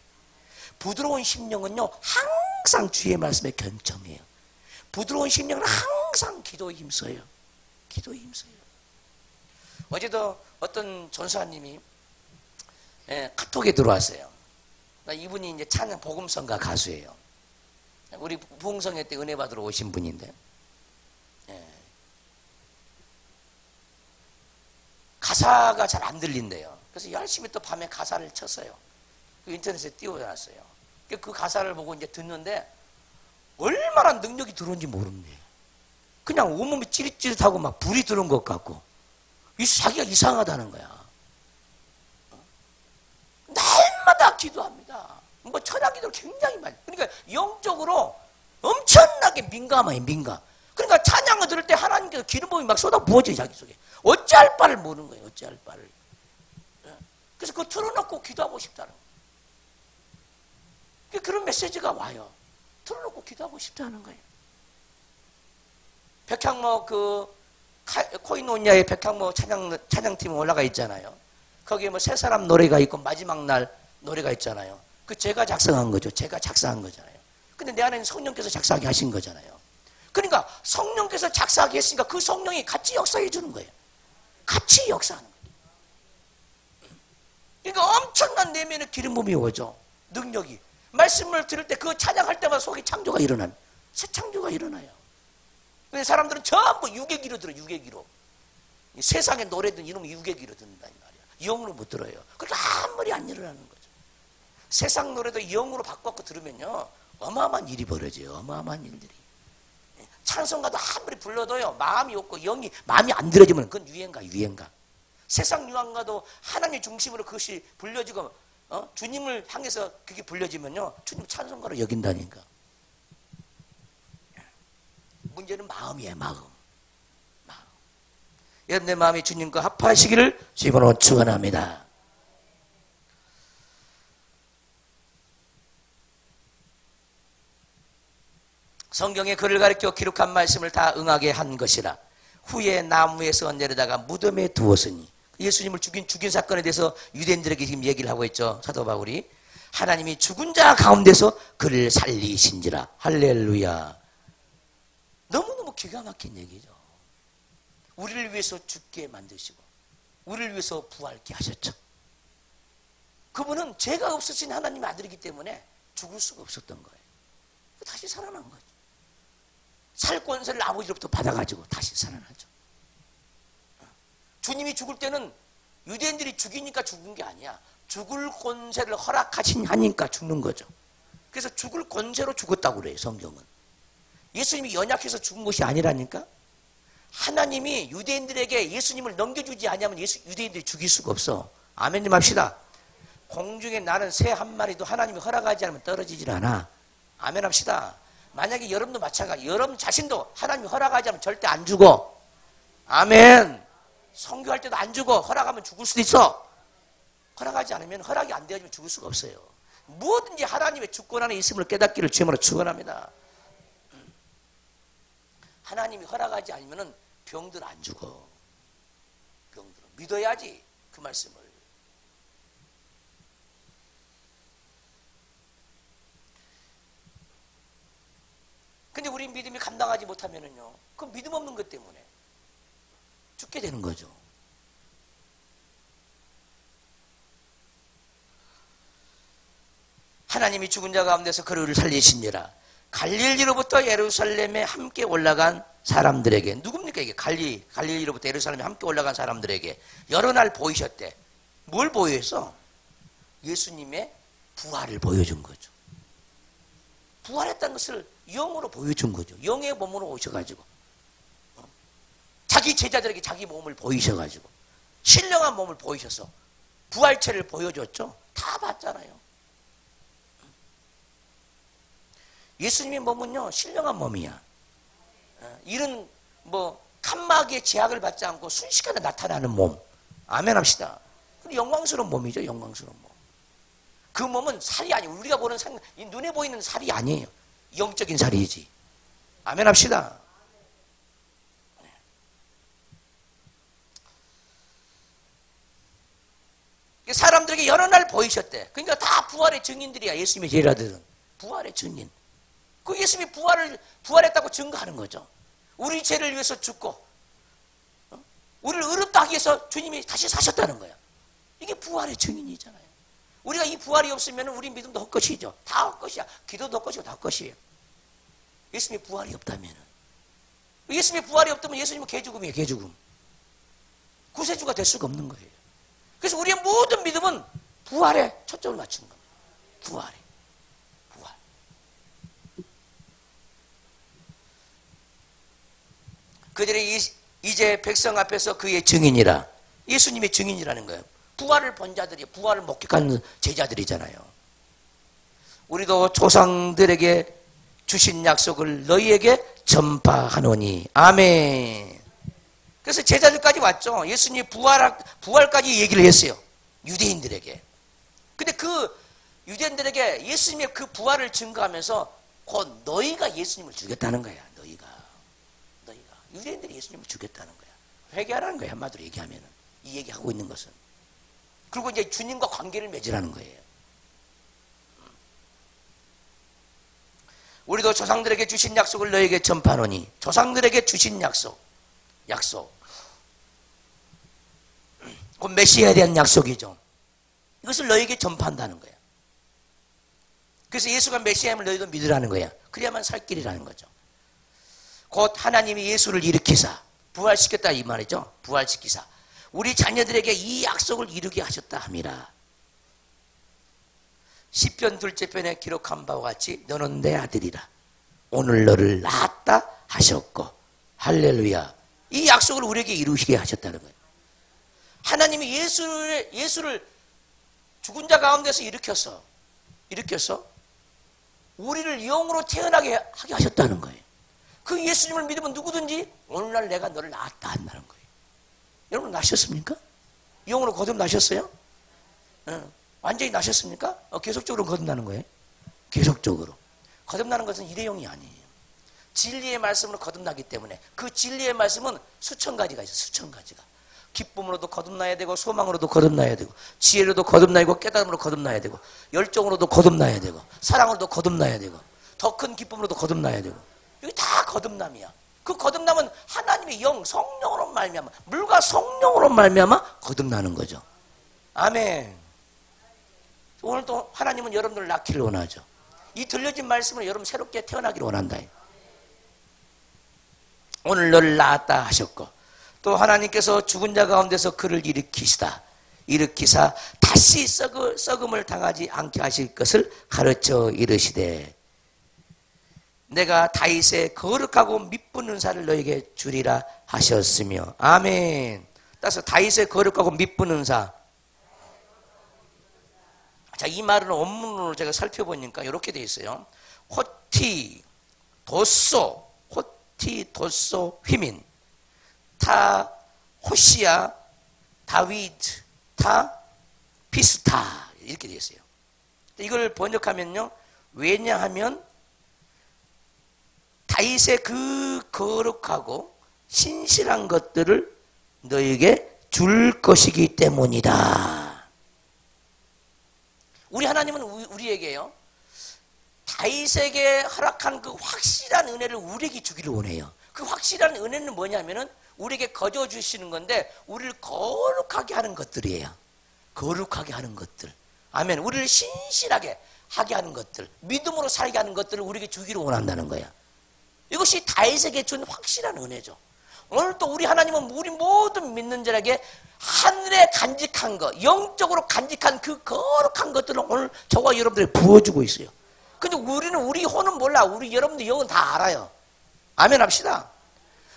부드러운 심령은요 항상 주의 말씀에 견점해요. 부드러운 심령은 항상 기도에 힘써요. 기도에 힘써요. 어제도 어떤 전사님이 카톡에 들어왔어요. 이분이 이제 찬양 복음성가 가수예요. 우리 부흥성회 때 은혜 받으러 오신 분인데 가사가 잘 안 들린대요. 그래서 열심히 또 밤에 가사를 쳤어요. 그 인터넷에 띄워놨어요. 그 가사를 보고 이제 듣는데 얼마나 능력이 들어온지 모르는데 그냥 온몸이 찌릿찌릿하고 막 불이 들어온 것 같고 자기가 이상하다는 거야. 날마다 기도합니다. 뭐 천하 기도를 굉장히 많이. 그러니까 영적으로 엄청나게 민감해요. 민감. 그러니까 찬양을 들을 때 하나님께서 기름 부음이 막 쏟아 부어져요. 자기 속에. 어찌할 바를 모르는 거예요. 어찌할 바를. 그래서 그거 틀어놓고 기도하고 싶다는 거예요. 그런 메시지가 와요. 틀어놓고 기도하고 싶다는 거예요. 백향목 코이노니아의 백향목 찬양팀 올라가 있잖아요. 거기에 뭐 세 사람 노래가 있고 마지막 날 노래가 있잖아요. 그 제가 작성한 거죠. 제가 작사한 거잖아요. 근데 내 안에는 성령께서 작사하게 하신 거잖아요. 그러니까 성령께서 작사하게 했으니까 그 성령이 같이 역사해 주는 거예요. 같이 역사하는 거예요. 그러니까 엄청난 내면의 기름 부음이 오죠. 능력이. 말씀을 들을 때 그 찬양할 때마다 속에 창조가 일어나요. 새 창조가 일어나요. 근데 사람들은 전부 유괴기로 들어요. 유괴기로. 세상에 노래든 이놈이 유괴기로 듣는다 이 말이야. 영으로 못 들어요. 그래서 아무리 안 일어나는 거죠. 세상 노래도 영으로 바꿔 들으면요 어마어마한 일이 벌어져요. 어마어마한 일들이. 찬송가도 아무리 불러도요 마음이 없고 마음이 안 들어지면 그건 유행가. 세상 유행가도 하나님 중심으로 그것이 불려지고 주님을 향해서 그게 불려지면요, 주님 찬송가로 여긴다니까. 문제는 마음이에요, 마음. 여러분, 내 마음이 주님과 합하시기를 주님으로 축원합니다. 성경에 그를 가리켜 기록한 말씀을 다 응하게 한 것이라. 후에 나무에서 내려다가 무덤에 두었으니, 예수님을 죽인 사건에 대해서 유대인들에게 지금 얘기를 하고 있죠, 사도 바울이. 하나님이 죽은 자 가운데서 그를 살리신지라. 할렐루야. 너무너무 기가 막힌 얘기죠. 우리를 위해서 죽게 만드시고 우리를 위해서 부활케 하셨죠. 그분은 죄가 없으신 하나님의 아들이기 때문에 죽을 수가 없었던 거예요. 다시 살아난 거죠. 살 권세를 아버지로부터 받아가지고 다시 살아나죠. 주님이 죽을 때는 유대인들이 죽이니까 죽은 게 아니야. 죽을 권세를 허락하시니까 죽는 거죠. 그래서 죽을 권세로 죽었다고 그래요, 성경은. 예수님이 연약해서 죽은 것이 아니라니까. 하나님이 유대인들에게 예수님을 넘겨주지 않으면 유대인들이 죽일 수가 없어. 아멘님 합시다. 공중에 나는 새 한 마리도 하나님이 허락하지 않으면 떨어지질 않아. 아멘 합시다. 만약에 여러분도 마찬가지, 여러분 자신도 하나님이 허락하지 않으면 절대 안 죽어. 아멘. 선교할 때도 안 죽어. 허락하면 죽을 수도 있어. 허락하지 않으면, 허락이 안 되어지면 죽을 수가 없어요. 무엇든지 하나님의 주권 안에 있음을 깨닫기를 주님으로 축원합니다. 하나님이 허락하지 않으면 병들 안 죽어. 병들 믿어야지 그 말씀을. 근데 우리 믿음이 감당하지 못하면은요, 그 믿음 없는 것 때문에 죽게 되는 거죠. 하나님이 죽은 자 가운데서 그를 살리시니라. 갈릴리로부터 예루살렘에 함께 올라간 사람들에게, 누굽니까 이게? 갈릴리로부터 예루살렘에 함께 올라간 사람들에게 여러 날 보이셨대. 뭘 보여서? 예수님의 부활을 보여준 거죠. 부활했다는 것을 영으로 보여준 거죠. 영의 몸으로 오셔가지고 자기 제자들에게 자기 몸을 보이셔가지고 신령한 몸을 보이셔서 부활체를 보여줬죠. 다 봤잖아요. 예수님의 몸은요, 신령한 몸이야. 이런 칸막이의 제약을 받지 않고 순식간에 나타나는 몸. 아멘 합시다. 영광스러운 몸이죠, 영광스러운 몸. 그 몸은 살이 아니에요. 우리가 보는 이 눈에 보이는 살이 아니에요. 영적인 살이지. 아멘 합시다. 사람들에게 여러 날 보이셨대. 그러니까 다 부활의 증인들이야, 예수님의 제자들은. 부활의 증인. 그 예수님이 부활했다고 증거하는 거죠. 우리 죄를 위해서 죽고, 우리를 의롭다 하기 위해서 주님이 다시 사셨다는 거야. 이게 부활의 증인이잖아요. 우리가 이 부활이 없으면 우리 믿음도 헛것이죠. 다 헛것이야. 기도도 헛것이고 다 헛것이에요. 예수님의 부활이 없다면. 예수님의 부활이 없다면 예수님은 개죽음이에요, 개죽음. 구세주가 될 수가 없는 거예요. 그래서 우리의 모든 믿음은 부활에 초점을 맞추는 겁니다. 부활에. 부활. 그들이 이제 백성 앞에서 그의 증인이라. 예수님의 증인이라는 거예요. 부활을 본 자들이, 부활을 목격한 제자들이잖아요. 우리도 조상들에게 주신 약속을 너희에게 전파하노니. 아멘. 그래서 제자들까지 왔죠. 예수님이 부활까지 얘기를 했어요. 유대인들에게. 근데 그 유대인들에게 예수님의 그 부활을 증거하면서 곧 너희가 예수님을 죽였다는 거야. 너희가. 유대인들이 예수님을 죽였다는 거야. 회개하라는 거야, 한마디로 얘기하면은. 이 얘기하고 있는 것은. 그리고 이제 주님과 관계를 맺으라는 거예요. 우리도 조상들에게 주신 약속을 너에게 전파하노니. 조상들에게 주신 약속. 곧 메시아에 대한 약속이죠. 이것을 너에게 전파한다는 거야. 그래서 예수가 메시아임을 너희도 믿으라는 거야. 그래야만 살 길이라는 거죠. 곧 하나님이 예수를 일으키사 부활시켰다 이 말이죠. 부활시키사 우리 자녀들에게 이 약속을 이루게 하셨다 함이라. 시편 둘째 편에 기록한 바와 같이 너는 내 아들이라. 오늘 너를 낳았다 하셨고. 할렐루야. 이 약속을 우리에게 이루시게 하셨다는 거예요. 하나님이 예수를 죽은 자 가운데서 일으켜서 우리를 영으로 태어나게 하게 하셨다는 거예요. 그 예수님을 믿으면 누구든지 오늘날 내가 너를 낳았다 한다는 거예요. 여러분 나셨습니까? 영으로 거듭나셨어요? 완전히 나셨습니까? 계속적으로 거듭나는 거예요. 계속적으로. 거듭나는 것은 일회용이 아니에요. 진리의 말씀으로 거듭나기 때문에 그 진리의 말씀은 수천 가지가 있어요. 수천 가지가. 기쁨으로도 거듭나야 되고 소망으로도 거듭나야 되고 지혜로도 거듭나야 되고 깨달음으로 거듭나야 되고 열정으로도 거듭나야 되고 사랑으로도 거듭나야 되고 더 큰 기쁨으로도 거듭나야 되고 이게 다 거듭남이야. 그 거듭남은 하나님의 영 성령으로 말미암아 물과 성령으로 말미암아 거듭나는 거죠. 아멘. 오늘 또 하나님은 여러분들을 낳기를 원하죠. 이 들려진 말씀을 여러분 새롭게 태어나기를 원한다. 오늘 너를 낳았다 하셨고 또 하나님께서 죽은 자 가운데서 그를 일으키사 다시 썩음을 당하지 않게 하실 것을 가르쳐 이르시되 내가 다윗의 거룩하고 미쁜 은사를 너에게 주리라 하셨으며 아멘. 따라서 다윗의 거룩하고 미쁜 은사. 자, 이 말은 원문으로 제가 살펴보니까 이렇게 되어 있어요. 호티 도소 휘민 타 호시아 다윗 타 피스타 이렇게 되어 있어요. 이걸 번역하면요. 왜냐하면 다윗의 그 거룩하고 신실한 것들을 너에게 줄 것이기 때문이다. 우리 하나님은 우리에게요. 다윗에게 허락한 그 확실한 은혜를 우리에게 주기를 원해요. 그 확실한 은혜는 뭐냐면은 우리에게 거저 주시는 건데 우리를 거룩하게 하는 것들이에요. 거룩하게 하는 것들. 아멘. 우리를 신실하게 하게 하는 것들, 믿음으로 살게 하는 것들을 우리에게 주기를 원한다는 거야. 이것이 다윗에게 준 확실한 은혜죠. 오늘 또 우리 하나님은 우리 모든 믿는 자에게 하늘에 간직한 것, 영적으로 간직한 그 거룩한 것들을 오늘 저와 여러분들이 부어주고 있어요. 근데 우리는 우리 혼은 몰라. 우리 여러분들 영은 다 알아요. 아멘 합시다.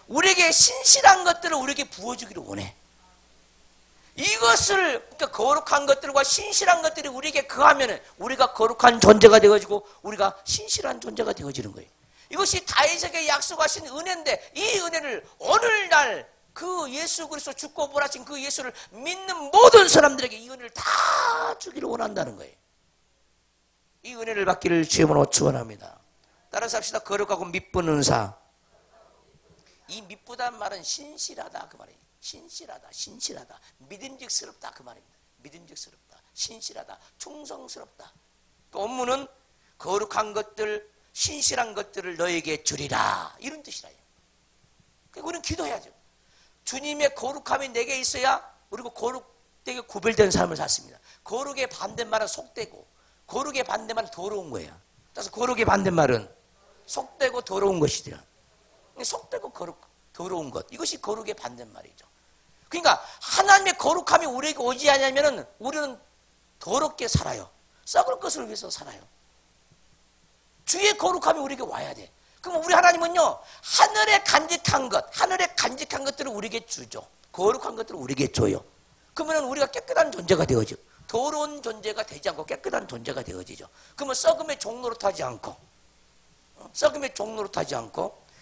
우리에게 신실한 것들을 우리에게 부어주기를 원해. 이것을 그러니까 거룩한 것들과 신실한 것들이 우리에게 거하면 우리가 거룩한 존재가 되어지고 우리가 신실한 존재가 되어지는 거예요. 이것이 다윗에게 약속하신 은혜인데 이 은혜를 오늘날 그 예수 그리스도 죽고 부활하신 그 예수를 믿는 모든 사람들에게 이 은혜를 다 주기를 원한다는 거예요. 이 은혜를 받기를 주의 이름으로 축원합니다. 따라서 합시다. 거룩하고 미쁜 은사. 이 미쁘다는 말은 신실하다 그 말이에요. 신실하다. 믿음직스럽다 그 말입니다. 믿음직스럽다. 신실하다. 충성스럽다. 또 원문은 거룩한 것들, 신실한 것들을 너에게 주리라. 이런 뜻이라요. 그러니까 우리는 기도해야죠. 주님의 거룩함이 내게 있어야 우리가 거룩되게 구별된 삶을 샀습니다. 거룩의 반대말은 속되고 거룩의 반대말은 더러운 거예요. 따라서 거룩의 반대말은 속되고 더러운 것이더라. 속되고 더러운 것. 이것이 거룩의 반대말이죠. 그러니까 하나님의 거룩함이 우리에게 오지 않으면 우리는 더럽게 살아요. 썩을 것을 위해서 살아요. 주의 거룩함이 우리에게 와야 돼. 그럼 우리 하나님은요, 하늘에 간직한 것들을 우리에게 주죠. 거룩한 것들을 우리에게 줘요. 그러면 우리가 깨끗한 존재가 되어져. 더러운 존재가 되지 않고 깨끗한 존재가 되어지죠. 그러면 썩음의 종로로 타지 않고,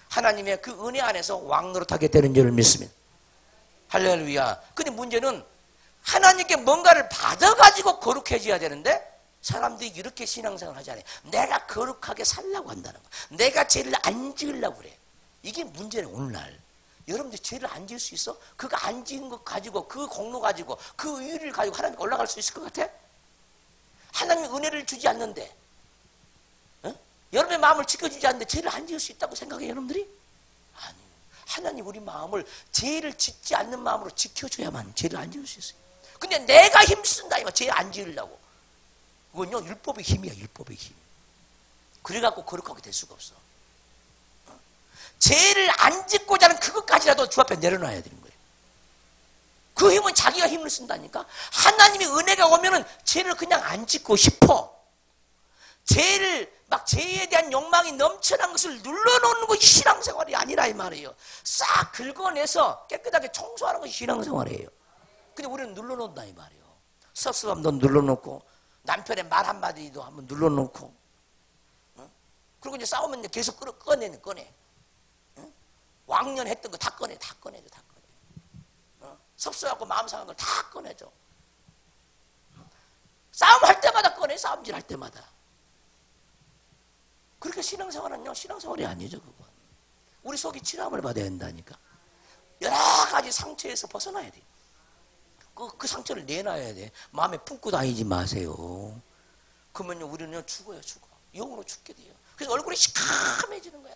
하나님의 그 은혜 안에서 왕노릇하게 되는 줄을 믿습니다. 할렐루야. 근데 문제는 하나님께 뭔가를 받아가지고 거룩해져야 되는데 사람들이 이렇게 신앙생활을 하지 않아요. 내가 거룩하게 살려고 한다는 거야. 내가 죄를 안 지으려고 그래. 이게 문제는 오늘날. 여러분들 죄를 안 지을 수 있어? 그거 안 지은 것 가지고 그 공로 가지고 그 의를 가지고 하나님께 올라갈 수 있을 것 같아? 하나님이 은혜를 주지 않는데 여러분의 마음을 지켜주지 않는데 죄를 안 지을 수 있다고 생각해요, 여러분들이? 아니, 하나님 우리 마음을 죄를 짓지 않는 마음으로 지켜줘야만 죄를 안 지을 수 있어요. 근데 내가 힘쓴다, 이거 죄 안 지으려고. 그건요, 율법의 힘이야, 율법의 힘. 그래갖고 거룩하게 될 수가 없어. 죄를 안 짓고자 하는 그것까지라도 주 앞에 내려놔야 되는 거예요. 그 힘은 자기가 힘을 쓴다니까? 하나님의 은혜가 오면은 죄를 그냥 안 짓고 싶어. 죄에 대한 욕망이 넘쳐난 것을 눌러놓는 것이 신앙생활이 아니라 이 말이에요. 싹 긁어내서 깨끗하게 청소하는 것이 신앙생활이에요. 근데 우리는 눌러놓는다 이 말이에요. 섭섭함도 눌러놓고 남편의 말 한마디도 한번 눌러놓고 그리고 이제 싸우면 이제 계속 꺼내. 왕년 했던 거 다 꺼내줘. 섭섭하고 마음 상한 걸 다 꺼내줘. 싸움할 때마다 꺼내. 싸움질 할 때마다. 그렇게 신앙생활은요, 신앙생활이 아니죠, 그건. 우리 속이 치료함을 받아야 한다니까. 여러 가지 상처에서 벗어나야 돼. 그 상처를 내놔야 돼. 마음에 품고 다니지 마세요. 그러면요, 우리는요, 죽어요. 영으로 죽게 돼요. 그래서 얼굴이 시커매지는 거야.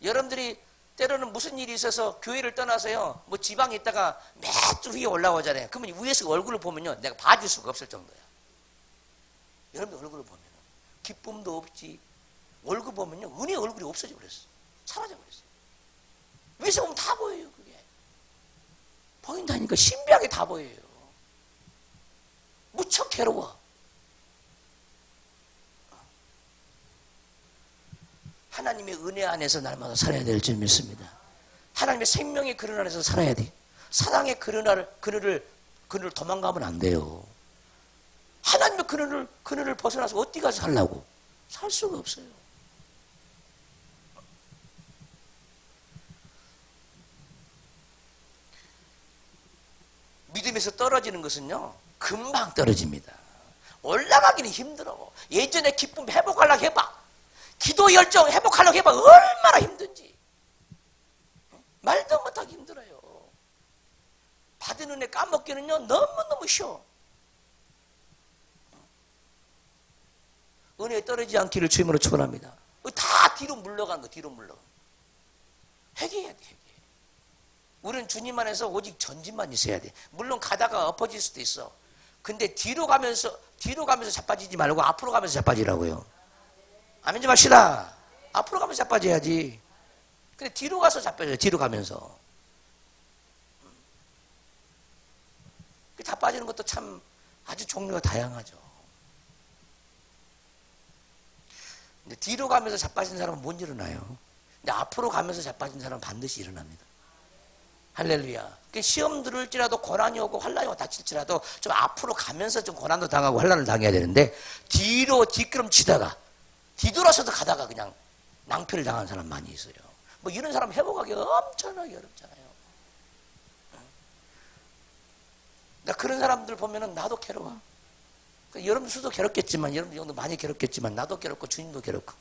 여러분들이 때로는 무슨 일이 있어서 교회를 떠나서요, 뭐 지방에 있다가 몇 주 후에 올라오잖아요. 그러면 위에서 얼굴을 보면요, 내가 봐줄 수가 없을 정도야. 여러분들 얼굴을 보면 기쁨도 없지. 얼굴 보면요, 은혜의 얼굴이 없어져 버렸어. 사라져 버렸어. 위에서 보면 다 보여요, 그게. 보인다니까 신비하게 다 보여요. 무척 괴로워. 하나님의 은혜 안에서 날마다 살아야 될 줄 믿습니다. 하나님의 생명의 그늘 안에서 살아야 돼. 사랑의 그늘을 도망가면 안 돼요. 하나님의 그늘을 벗어나서 어디 가서 살라고? 살 수가 없어요. 믿음에서 떨어지는 것은요, 금방 떨어집니다. 올라가기는 힘들어. 예전에 기쁨 회복하려고 해봐. 기도 열정 회복하려고 해봐. 얼마나 힘든지. 말도 못하기 힘들어요. 받은 은혜 까먹기는요, 너무너무 쉬워. 은혜에 떨어지지 않기를 주님으로 축원합니다. 다 뒤로 물러가는 거, 뒤로 물러가는 거. 회개해야 돼, 회개. 우리는 주님 안에서 오직 전진만 있어야 돼. 물론 가다가 엎어질 수도 있어. 근데 뒤로 가면서 자빠지지 말고 앞으로 가면서 자빠지라고요. 아멘 좀 합시다. 앞으로 가면서 자빠져야지. 근데 뒤로 가서 자빠져요. 뒤로 가면서. 자빠지는 것도 참 아주 종류가 다양하죠. 근데 뒤로 가면서 자빠진 사람은 못 일어나요. 근데 앞으로 가면서 자빠진 사람은 반드시 일어납니다. 할렐루야. 시험 들을지라도 고난이 오고 환난이 오고 다칠지라도 좀 앞으로 가면서 좀 고난도 당하고 환난을 당해야 되는데 뒷걸음치다가 뒤돌아서도 가다가 그냥 낭패를 당한 사람 많이 있어요. 뭐 이런 사람 회복하기 엄청나게 어렵잖아요. 나 그런 사람들 보면은 나도 괴로워. 여러분 수도 괴롭겠지만, 여러분 정도 많이 괴롭겠지만, 나도 괴롭고 주님도 괴롭고.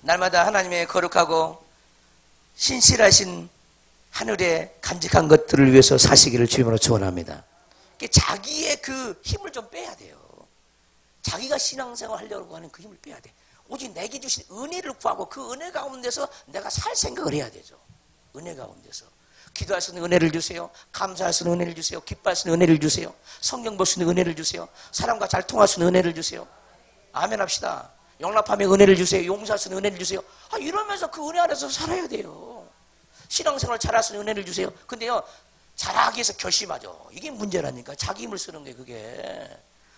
날마다 하나님의 거룩하고 신실하신 하늘의 간직한 것들을 위해서 사시기를 주님으로 축원합니다. 자기의 그 힘을 좀 빼야 돼요. 자기가 신앙생활 하려고 하는 그 힘을 빼야 돼. 오직 내게 주신 은혜를 구하고 그 은혜 가운데서 내가 살 생각을 해야 되죠. 은혜 가운데서. 기도할 수 있는 은혜를 주세요. 감사할 수 있는 은혜를 주세요. 기뻐할 수 있는 은혜를 주세요. 성경 볼 수 있는 은혜를 주세요. 사람과 잘 통할 수 있는 은혜를 주세요. 아멘 합시다. 용납함의 은혜를 주세요. 용서할 수 있는 은혜를 주세요. 이러면서 그 은혜 안에서 살아야 돼요. 신앙생활 잘할 수 있는 은혜를 주세요. 근데요, 잘하기 위해서 결심하죠. 이게 문제라니까. 자기 힘을 쓰는 게 그게.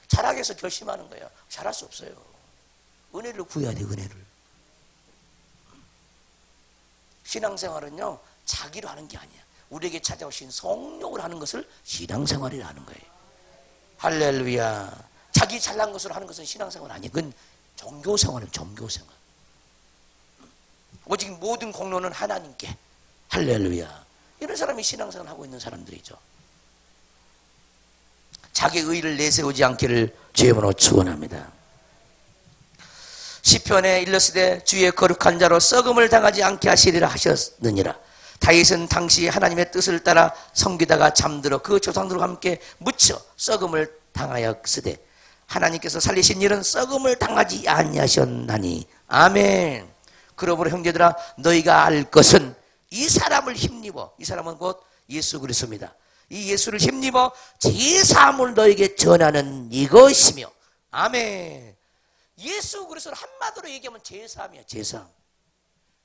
잘하기 위해서 결심하는 거예요. 잘할 수 없어요. 은혜를 구해야 돼, 은혜를. 신앙생활은요, 자기로 하는 게 아니야. 우리에게 찾아오신 성령을 하는 것을 신앙생활이라 하는 거예요. 할렐루야. 자기 잘난 것으로 하는 것은 신앙생활 아니에요. 그건 종교생활은 종교생활. 오직 모든 공로는 하나님께. 할렐루야. 이런 사람이 신앙생활 하고 있는 사람들이죠. 자기 의를 내세우지 않기를 주의 이름으로 축원합니다. 시편에 일렀으되 주의 거룩한 자로 썩음을 당하지 않게 하시리라 하셨느니라. 다윗은 당시 하나님의 뜻을 따라 섬기다가 잠들어 그 조상들과 함께 묻혀 썩음을 당하였으되 하나님께서 살리신 일은 썩음을 당하지 아니하셨나니. 아멘. 그러므로 형제들아, 너희가 알 것은 이 사람을 힘입어, 이 사람은 곧 예수 그리스도입니다. 이 예수를 힘입어 제사함을 너에게 전하는 이것이며. 아멘. 예수 그리스도를 한마디로 얘기하면 제사함이야, 제사함.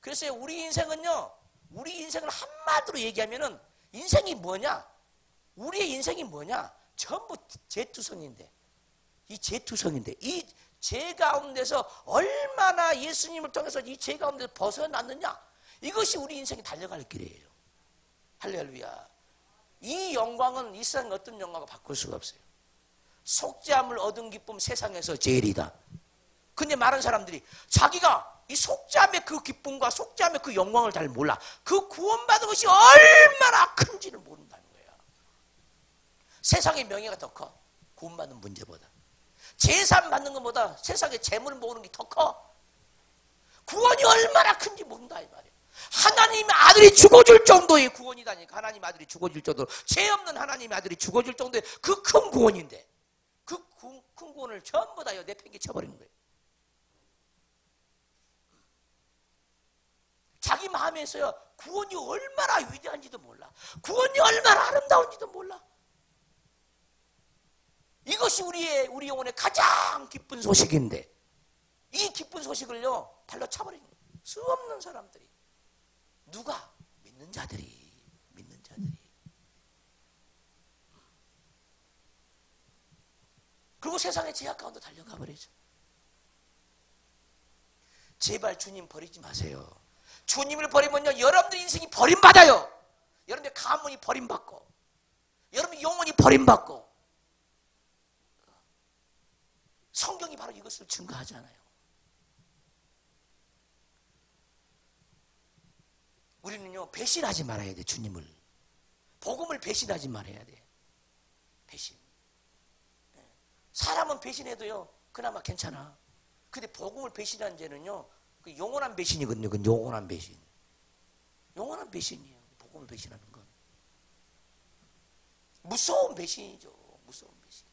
그래서 우리 인생은요, 우리 인생을 한마디로 얘기하면은 인생이 뭐냐? 우리의 인생이 뭐냐? 전부 재투성인데, 이 재투성인데, 이 죄 가운데서 얼마나 예수님을 통해서 이 죄 가운데서 벗어났느냐, 이것이 우리 인생이 달려갈 길이에요. 할렐루야. 이 영광은 이 세상 어떤 영광과 바꿀 수가 없어요. 속죄함을 얻은 기쁨 세상에서 제일이다. 근데 많은 사람들이 자기가 이 속죄함의 그 기쁨과 속죄함의 그 영광을 잘 몰라. 그 구원받은 것이 얼마나 큰지를 모른다는 거야. 세상의 명예가 더 커. 구원받는 문제보다. 제산 받는 것보다 세상의 재물을 모으는 게 더 커. 구원이 얼마나 큰지 모른다 이 말이야. 하나님의 아들이 죽어줄 정도의 구원이다니까. 하나님 아들이 죽어줄 정도로, 죄 없는 하나님의 아들이 죽어줄 정도의 그 큰 구원인데, 그 큰 구원을 전부 다 내팽개쳐버리는 거예요. 자기 마음에서요, 구원이 얼마나 위대한지도 몰라. 구원이 얼마나 아름다운지도 몰라. 이것이 우리 영혼의 가장 기쁜 소식인데, 이 기쁜 소식을요 발로 차버리는 거예요. 수 없는 사람들이. 누가? 믿는 자들이. 그리고 세상의 제약 가운데 달려가 버리죠. 제발 주님 버리지 마세요. 주님을 버리면요, 여러분들 인생이 버림받아요. 여러분의 가문이 버림받고, 여러분의 영혼이 버림받고. 성경이 바로 이것을 증거하잖아요. 우리는요, 배신하지 말아야 돼. 주님을, 복음을 배신하지 말아야 돼. 배신. 사람은 배신해도요 그나마 괜찮아. 근데 복음을 배신한 죄는요, 그 영원한 배신이거든요. 그 영원한 배신. 영원한 배신이에요. 복음을 배신하는 건 무서운 배신이죠. 무서운 배신.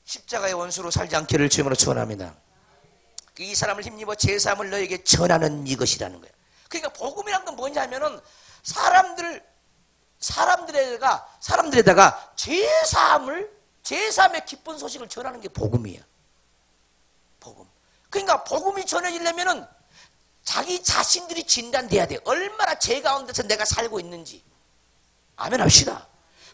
십자가의 원수로 살지 않기를 주님으로 축원합니다. 이 사람을 힘입어 제사함을 너에게 전하는 이것이라는 거예요. 그러니까 복음이란 건 뭐냐면은 사람들에다가 제사함의 기쁜 소식을 전하는 게 복음이에요. 복음. 그러니까 복음이 전해지려면은 자기 자신들이 진단돼야 돼. 얼마나 죄 가운데서 내가 살고 있는지. 아멘 합시다.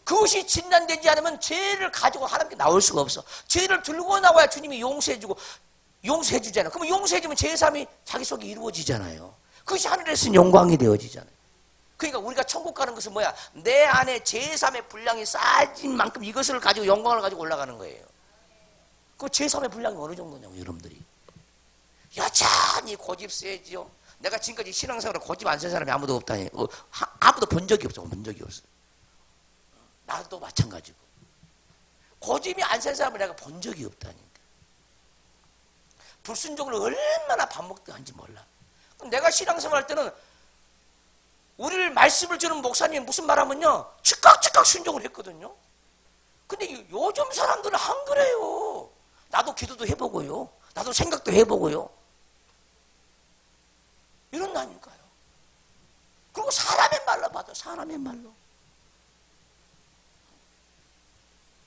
그것이 진단되지 않으면 죄를 가지고 하나님께 나올 수가 없어. 죄를 들고 나와야 주님이 용서해주고, 용서해주잖아요. 그러면 용서해주면 제사함이 자기 속에 이루어지잖아요. 그것이 하늘에서 영광이 되어지잖아요. 그러니까 우리가 천국 가는 것은 뭐야? 내 안에 제사함의 분량이 쌓인 만큼 이것을 가지고 영광을 가지고 올라가는 거예요. 그 제사함의 분량이 어느 정도냐고, 여러분들이. 여전히 고집세지요. 내가 지금까지 신앙생활을 고집 안 센 사람이 아무도 없다니. 아무도 본 적이 없어. 나도 마찬가지고. 고집이 안 센 사람을 내가 본 적이 없다니까. 불순종을 얼마나 밥 먹다 한지 몰라. 내가 신앙생활 할 때는 우리를 말씀을 주는 목사님이 무슨 말하면요, 즉각 순종을 했거든요. 근데 요즘 사람들은 안 그래요. 나도 기도도 해보고요. 나도 생각도 해보고요. 이런다니까요. 그리고 사람의 말로 받아. 사람의 말로.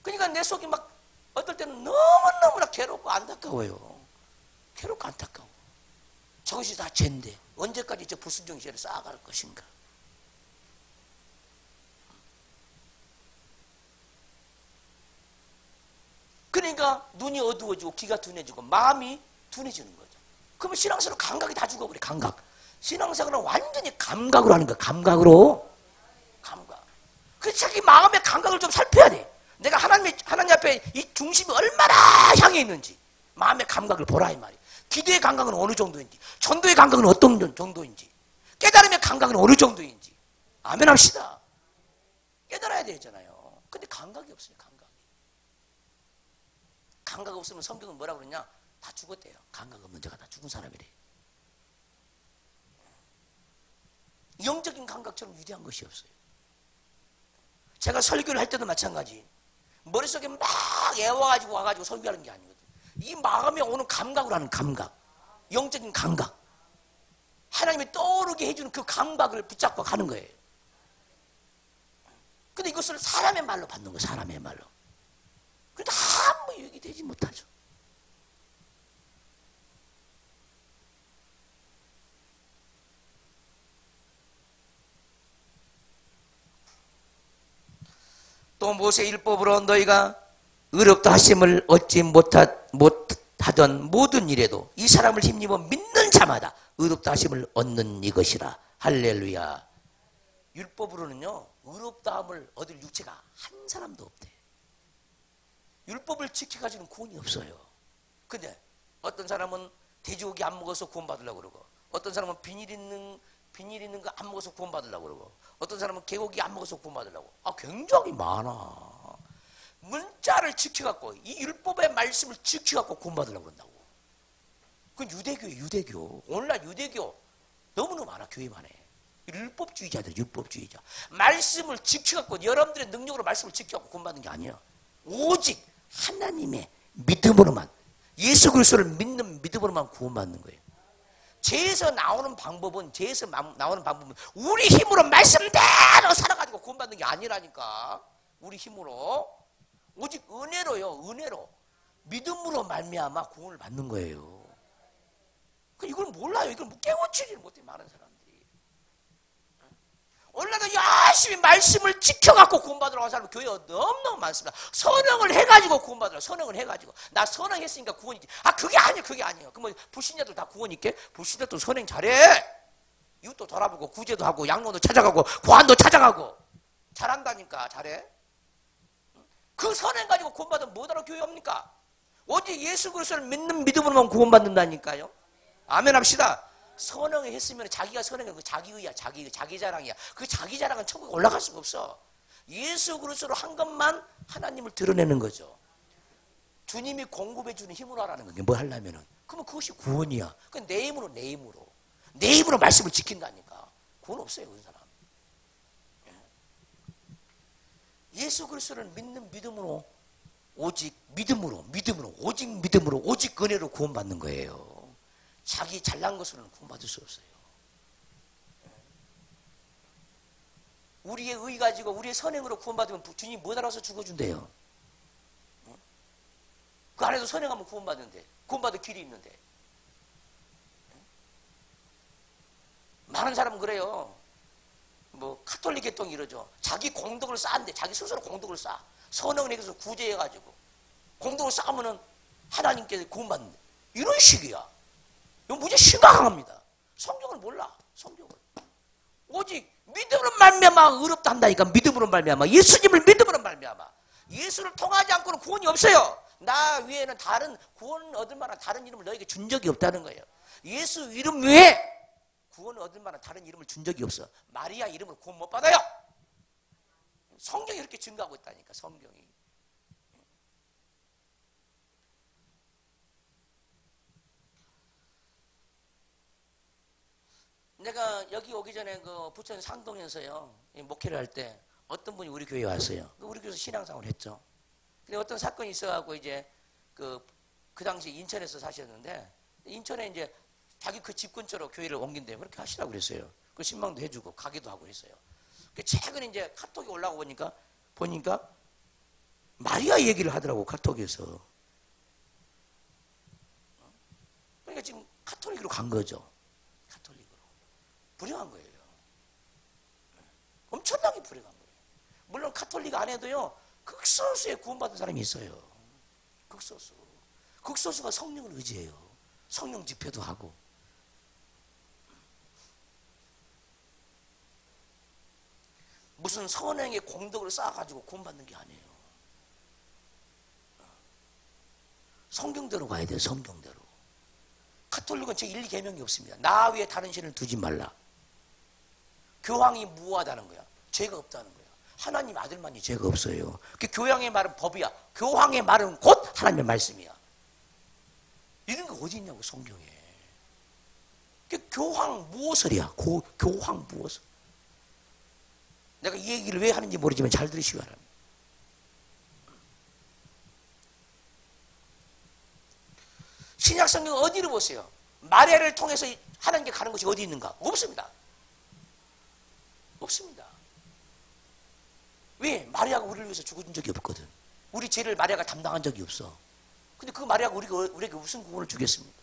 그러니까 내 속이 막 어떨 때는 너무너무나 괴롭고 안타까워요. 괴롭고 안타까워. 저것이 다 죄인데 언제까지 저 불순종의 죄를 쌓아갈 것인가. 그러니까 눈이 어두워지고 귀가 둔해지고 마음이 둔해지는 거죠. 그러면 신앙생활 감각이 다 죽어버려. 감각. 신앙생활은 완전히 감각으로 하는 거야. 감각. 그 자기 마음의 감각을 좀 살펴야 돼. 내가 하나님 앞에 이 중심이 얼마나 향해 있는지 마음의 감각을 보라 이 말이야. 기도의 감각은 어느 정도인지, 전도의 감각은 어떤 정도인지, 깨달음의 감각은 어느 정도인지. 아멘 합시다. 깨달아야 되잖아요. 근데 감각이 없어요. 감각 없으면 성경은 뭐라고 그러냐? 다 죽었대요. 감각 없는 자가 다 죽은 사람이래. 영적인 감각처럼 위대한 것이 없어요. 제가 설교를 할 때도 마찬가지. 머릿속에 막 애워가지고 와가지고 설교하는 게 아니거든. 이 마음에 오는 감각으로 하는 감각. 영적인 감각. 하나님이 떠오르게 해주는 그 감각을 붙잡고 가는 거예요. 근데 이것을 사람의 말로 받는 거예요. 사람의 말로. 그런데 아무 유익이 되지 못하죠. 또 모세 율법으로 너희가 의롭다 하심을 얻지 못하던 모든 일에도 이 사람을 힘입어 믿는 자마다 의롭다 하심을 얻는 이것이라. 할렐루야. 율법으로는요 의롭다함을 얻을 육체가 한 사람도 없대. 율법을 지켜가지고는 구원이 없어요. 근데 어떤 사람은 돼지고기 안 먹어서 구원받으려고 그러고, 어떤 사람은 비닐 있는 거 안 먹어서 구원받으려고 그러고, 어떤 사람은 개고기 안 먹어서 구원받으려고. 굉장히 많아. 문자를 지켜갖고 이 율법의 말씀을 지켜갖고 구원받으려고 그런다고. 그건 유대교예요. 유대교. 오늘날 유대교 너무너무 많아. 교회만 해. 율법주의자들, 율법주의자. 말씀을 지켜갖고 여러분들의 능력으로 말씀을 지켜갖고 구원받는 게 아니야. 오직 하나님의 믿음으로만, 예수 그리스도를 믿는 믿음으로만 구원받는 거예요. 죄에서 나오는 방법은 우리 힘으로 말씀대로 살아가지고 구원받는 게 아니라니까. 우리 힘으로. 오직 은혜로요. 은혜로. 믿음으로 말미암아 구원을 받는 거예요. 이걸 몰라요. 이걸 깨우치지 못해 많은 사람들이. 오늘날도 열심히 말씀을 지켜갖고 구원받으러 간 사람은 교회에 너무너무 많습니다. 선행을 해가지고 구원받으러, 선행을 해가지고. 나 선행했으니까 구원이지. 그게 아니에요. 그게 아니에요. 그럼 불신자들 다 구원 있게? 불신자도 선행 잘해. 이웃도 돌아보고, 구제도 하고, 양로도 찾아가고, 고안도 찾아가고. 잘한다니까. 잘해. 그 선행 가지고 구원받으면 뭐하러 교회 옵니까? 오직 예수 그리스도를 믿는 믿음으로만 구원받는다니까요. 아멘 합시다. 선행을 했으면 자기가 선행한 그 자기의야. 자기 자랑이야. 그 자기 자랑은 천국에 올라갈 수가 없어. 예수 그리스도로 한 것만 하나님을 드러내는 거죠. 주님이 공급해 주는 힘으로 하라는 거예요. 뭐 하려면은. 그러면 그것이 구원이야. 내 힘으로 말씀을 지킨다니까. 구원 없어요. 그런 사람. 예수 그리스도를 믿는 믿음으로, 오직 믿음으로, 오직 믿음으로, 오직 은혜로 구원받는 거예요. 자기 잘난 것으로는 구원받을 수 없어요. 우리의 의 가지고 우리의 선행으로 구원받으면 주님이 못 알아서 죽어준대요. 그 안에서 선행하면 구원받는데, 구원받을 길이 있는데. 많은 사람은 그래요. 카톨릭 계통이 이러죠. 자기 공덕을 쌓는데, 자기 스스로 공덕을 쌓아. 선행을 해서 구제해가지고 공덕을 쌓으면은 하나님께 구원받는데. 이런 식이야. 이거 무지 심각합니다. 성경을 몰라. 성경을. 오직 믿음으로 말미암아 의롭다 한다니까. 믿음으로 말미암아. 예수님을 믿음으로 말미암아. 예수를 통하지 않고는 구원이 없어요. 나 위에는 다른 구원 얻을 만한 다른 이름을 너에게 준 적이 없다는 거예요. 예수 이름 외에 구원을 얻을 만한 다른 이름을 준 적이 없어. 마리아 이름으로 구원 못 받아요. 성경이 이렇게 증거하고 있다니까. 성경이. 내가 여기 오기 전에 그 부천 상동에서요 목회를 할 때 어떤 분이 우리 교회에 왔어요. 우리 교회에서 신앙생활을 했죠. 근데 어떤 사건이 있어가지고 이제 그 당시 인천에서 사셨는데, 인천에 이제 자기 그 집 근처로 교회를 옮긴대요. 그렇게 하시라고 그랬어요. 그 신방도 해주고 가게도 하고 그랬어요. 최근에 이제 카톡이 올라오고 보니까 마리아 얘기를 하더라고. 카톡에서. 그러니까 지금 카톨릭으로 간 거죠. 불행한 거예요. 엄청나게 불행한 거예요. 물론 카톨릭 안에도요 극소수의 구원받은 사람이 있어요. 극소수가 성령을 의지해요. 성령 집회도 하고. 무슨 선행의 공덕을 쌓아가지고 구원받는 게 아니에요. 성경대로 가야 돼요. 성경대로. 카톨릭은 제1, 2계명이 없습니다. 나 위에 다른 신을 두지 말라. 교황이 무효하다는 거야. 죄가 없다는 거야. 하나님 아들만이 죄가 없어요. 그 교황의 말은 법이야. 교황의 말은 곧 하나님의 말씀이야. 이런 거 어디 있냐고 성경에. 그 교황 무엇을이야. 교황 무엇을. 내가 이 얘기를 왜 하는지 모르지만 잘 들으시기 바랍니다. 신약 성경 어디를 보세요? 마리아를 통해서 하나님께 가는 것이 어디 있는가? 없습니다. 없습니다. 왜? 마리아가 우리를 위해서 죽어준 적이 없거든. 우리 죄를 마리아가 담당한 적이 없어. 근데 그 마리아가 우리에게 무슨 구원을 주겠습니까?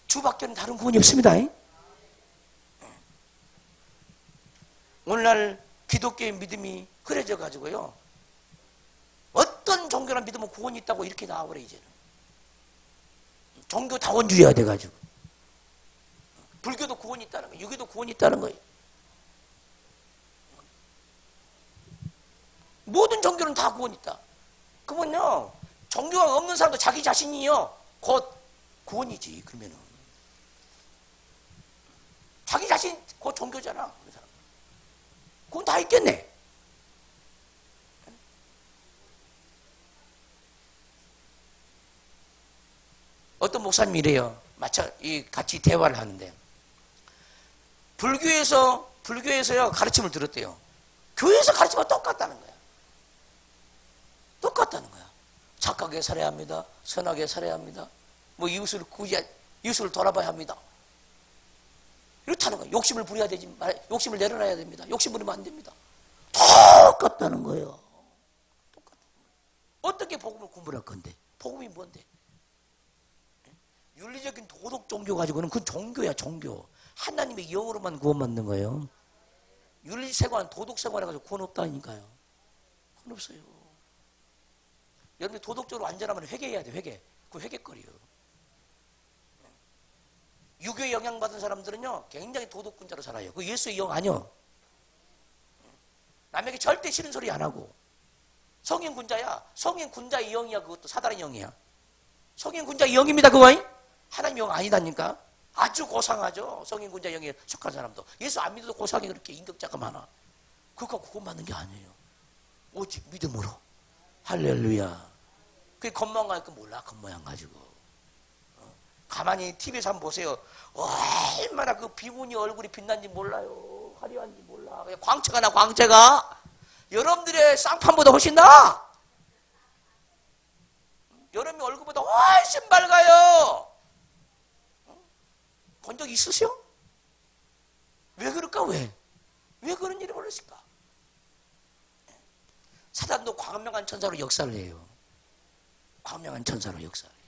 주밖에는 다른 구원이 없습니다. 오늘날 기독교의 믿음이 흐려져 가지고요, 어떤 종교나 믿으면 구원이 있다고 이렇게 나와버려. 이제는 종교 다원주의가 돼가지고 불교도 구원이 있다는 거예요. 유교도 구원이 있다는 거예요. 모든 종교는 다 구원이 있다. 그러면요, 종교가 없는 사람도 자기 자신이요 곧 구원이지. 그러면은 자기 자신 곧 종교잖아. 그 사람 그건 다 있겠네. 어떤 목사님이 이래요. 같이 대화를 하는데, 불교에서요 가르침을 들었대요. 교회에서 가르침은 똑같다는 거야. 똑같다는 거야. 착하게 살아야 합니다. 선하게 살아야 합니다. 뭐 이웃을 돌아봐야 합니다. 이렇다는 거야. 욕심을 부려야 되지, 욕심을 내려놔야 됩니다. 욕심 부리면 안 됩니다. 똑같다는 거예요. 똑같다는 거예요. 어떻게 복음을 공부할 건데? 복음이 뭔데? 윤리적인 도덕 종교 가지고는 그건 종교야, 종교. 하나님의 영으로만 구원받는 거예요. 윤리생활, 도덕생활 해가지고 구원 없다니까요. 구원 없어요. 여러분이 도덕적으로 완전하면 회개해야 돼, 회개. 그 회개거리요. 유교에 영향받은 사람들은요, 굉장히 도덕군자로 살아요. 그 예수의 영 아니요. 남에게 절대 싫은 소리 안 하고. 성인군자야. 성인군자의 영이야. 그것도 사단의 영이야. 성인군자의 영입니다, 그거. 하나님 영 아니다니까. 아주 고상하죠. 성인군자 영에 속한 사람도. 예수 안 믿어도 고상이 그렇게 인격자가 많아. 그거 구원받는 게 아니에요. 오직 믿음으로. 할렐루야. 그게 겉모양 가지고 몰라. 겉모양 가지고. 가만히 TV에서 한번 보세요. 얼마나 그 비문이 얼굴이 빛난지 몰라요. 화려한지 몰라. 그냥 광채가 나, 광채가. 여러분들의 쌍판보다 훨씬 나. 여러분의 얼굴보다 훨씬 밝아요. 본 적 있으세요? 왜 그럴까? 왜 그런 일이 벌어질까? 사단도 광명한 천사로 역사를 해요. 광명한 천사로 역사를 해요.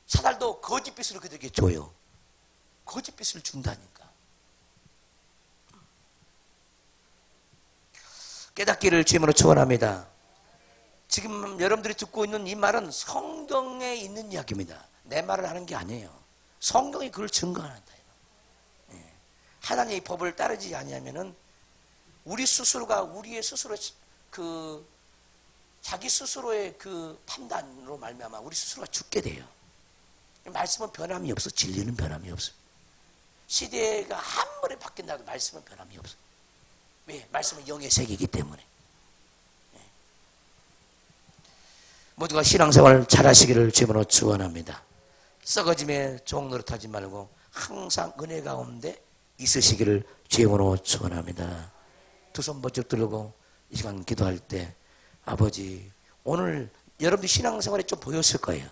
사단도 거짓빛을 그들에게 줘요. 거짓빛을 준다니까. 깨닫기를 주님으로 축원합니다. 지금 여러분들이 듣고 있는 이 말은 성경에 있는 이야기입니다. 내 말을 하는 게 아니에요. 성경이 그걸 증거한다. 하나님의 법을 따르지 아니하면은 우리 스스로가 우리의 스스로 자기 스스로의 그 판단으로 말미암아 우리 스스로가 죽게 돼요. 말씀은 변함이 없어. 진리는 변함이 없어. 시대가 아무리 바뀐다고 말씀은 변함이 없어. 왜? 말씀은 영의 세계이기 때문에. 모두가 신앙생활 잘하시기를 주님으로 축원합니다. 썩어짐에 종 노릇하지 말고 항상 은혜 가운데 있으시기를 주님으로 축원합니다. 두 손 번쩍 들고 이 시간 기도할 때, 아버지, 오늘 여러분들 신앙생활에 좀 보였을 거예요.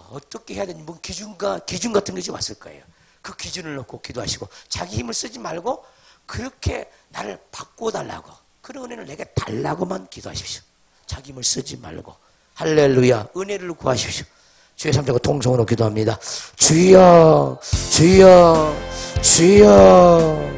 어떻게 해야 되는지 뭐 기준 같은 것이 왔을 거예요. 그 기준을 놓고 기도하시고 자기 힘을 쓰지 말고 그렇게 나를 바꿔달라고, 그런 은혜를 내게 달라고만 기도하십시오. 자기 힘을 쓰지 말고. 할렐루야. 은혜를 구하십시오. 주의 삼자고 통성으로 기도합니다. 주여, 주여, 주여.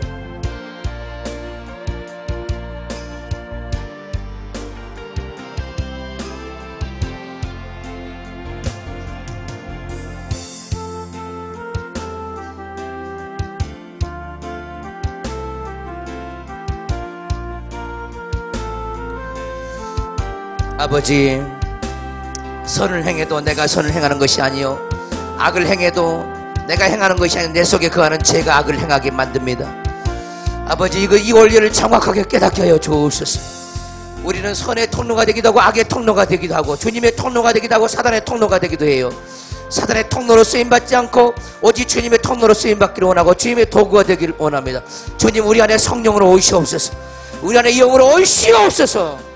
아버지, 선을 행해도 내가 선을 행하는 것이 아니요 악을 행해도 내가 행하는 것이 아니요 내 속에 거하는 죄가 악을 행하게 만듭니다. 아버지, 이 원리를 정확하게 깨닫게 하여 주옵소서. 우리는 선의 통로가 되기도 하고 악의 통로가 되기도 하고 주님의 통로가 되기도 하고 사단의 통로가 되기도 해요. 사단의 통로로 쓰임받지 않고 오직 주님의 통로로 쓰임받기를 원하고 주님의 도구가 되기를 원합니다. 주님, 우리 안에 성령으로 오시옵소서. 우리 안에 영으로 오시옵소서.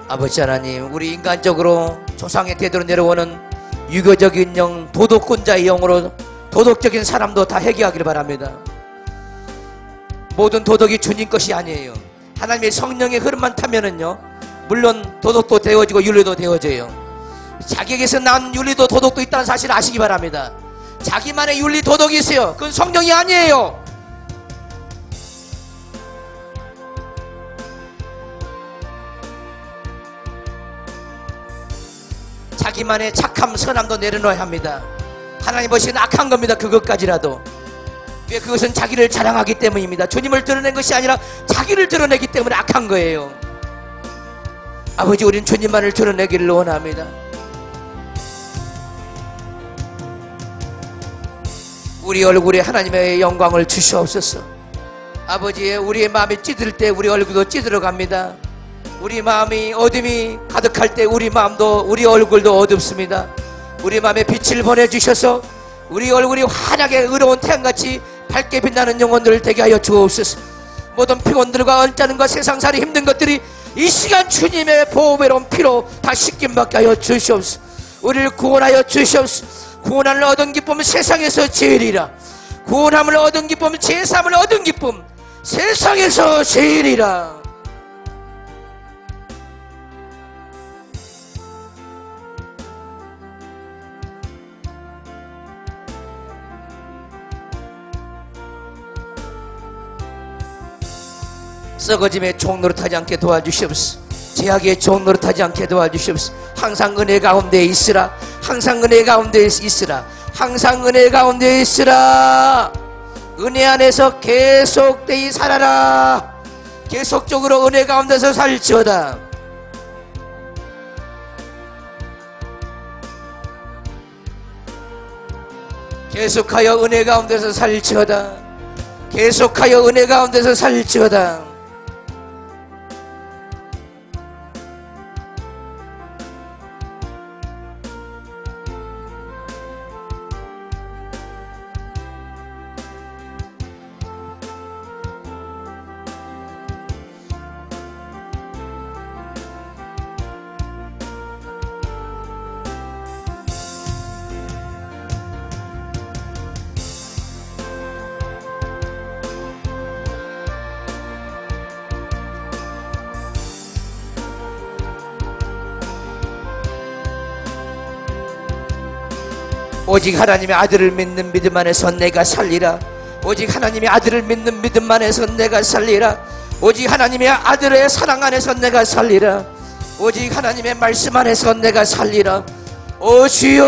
아버지 하나님, 우리 인간적으로 조상의 대대로 내려오는 유교적인 영, 도덕군자의 영으로 도덕적인 사람도 다 회개하기를 바랍니다. 모든 도덕이 주님 것이 아니에요. 하나님의 성령의 흐름만 타면은요, 물론 도덕도 되어지고 윤리도 되어져요. 자기에게서 난 윤리도 도덕도 있다는 사실을 아시기 바랍니다. 자기만의 윤리 도덕이 있어요. 그건 성령이 아니에요. 자기만의 착함 선함도 내려놓아야 합니다. 하나님 보시기엔 악한 겁니다. 그것까지라도. 왜? 그것은 자기를 자랑하기 때문입니다. 주님을 드러낸 것이 아니라 자기를 드러내기 때문에 악한 거예요. 아버지, 우린 주님만을 드러내기를 원합니다. 우리 얼굴에 하나님의 영광을 주시옵소서. 아버지, 우리의 마음이 찌들 때 우리 얼굴도 찌들어 갑니다. 우리 마음이 어둠이 가득할 때 우리 마음도, 우리 얼굴도 어둡습니다. 우리 마음에 빛을 보내주셔서 우리 얼굴이 환하게 의로운 태양같이 밝게 빛나는 영혼들을 되게 하여 주옵소서. 모든 피곤들과 언짢은과 세상살이 힘든 것들이 이 시간 주님의 보배로운 피로 다 씻김받게 하여 주시옵소서. 우리를 구원하여 주시옵소서. 구원함을 얻은 기쁨은 세상에서 제일이라. 구원함을 얻은 기쁨은 제삼을 얻은 기쁨, 세상에서 제일이라. 썩어짐의 종노릇하지 않게 도와주시옵소서. 제약의 종노릇하지 않게 도와주시옵소서. 항상 은혜 가운데 있으라. 항상 은혜 가운데 있으라. 항상 은혜 가운데 있으라. 은혜 안에서 계속되이 살아라. 계속적으로 은혜 가운데서 살지어다. 계속하여 은혜 가운데서 살지어다. 계속하여 은혜 가운데서 살지어다. 오직 하나님의 아들을 믿는 믿음 안에서 내가 살리라. 오직 하나님의 아들을 믿는 믿음 안에서 내가 살리라. 오직 하나님의 아들의 사랑 안에서 내가 살리라. 오직 하나님의 말씀 안에서 내가 살리라. 오 주여,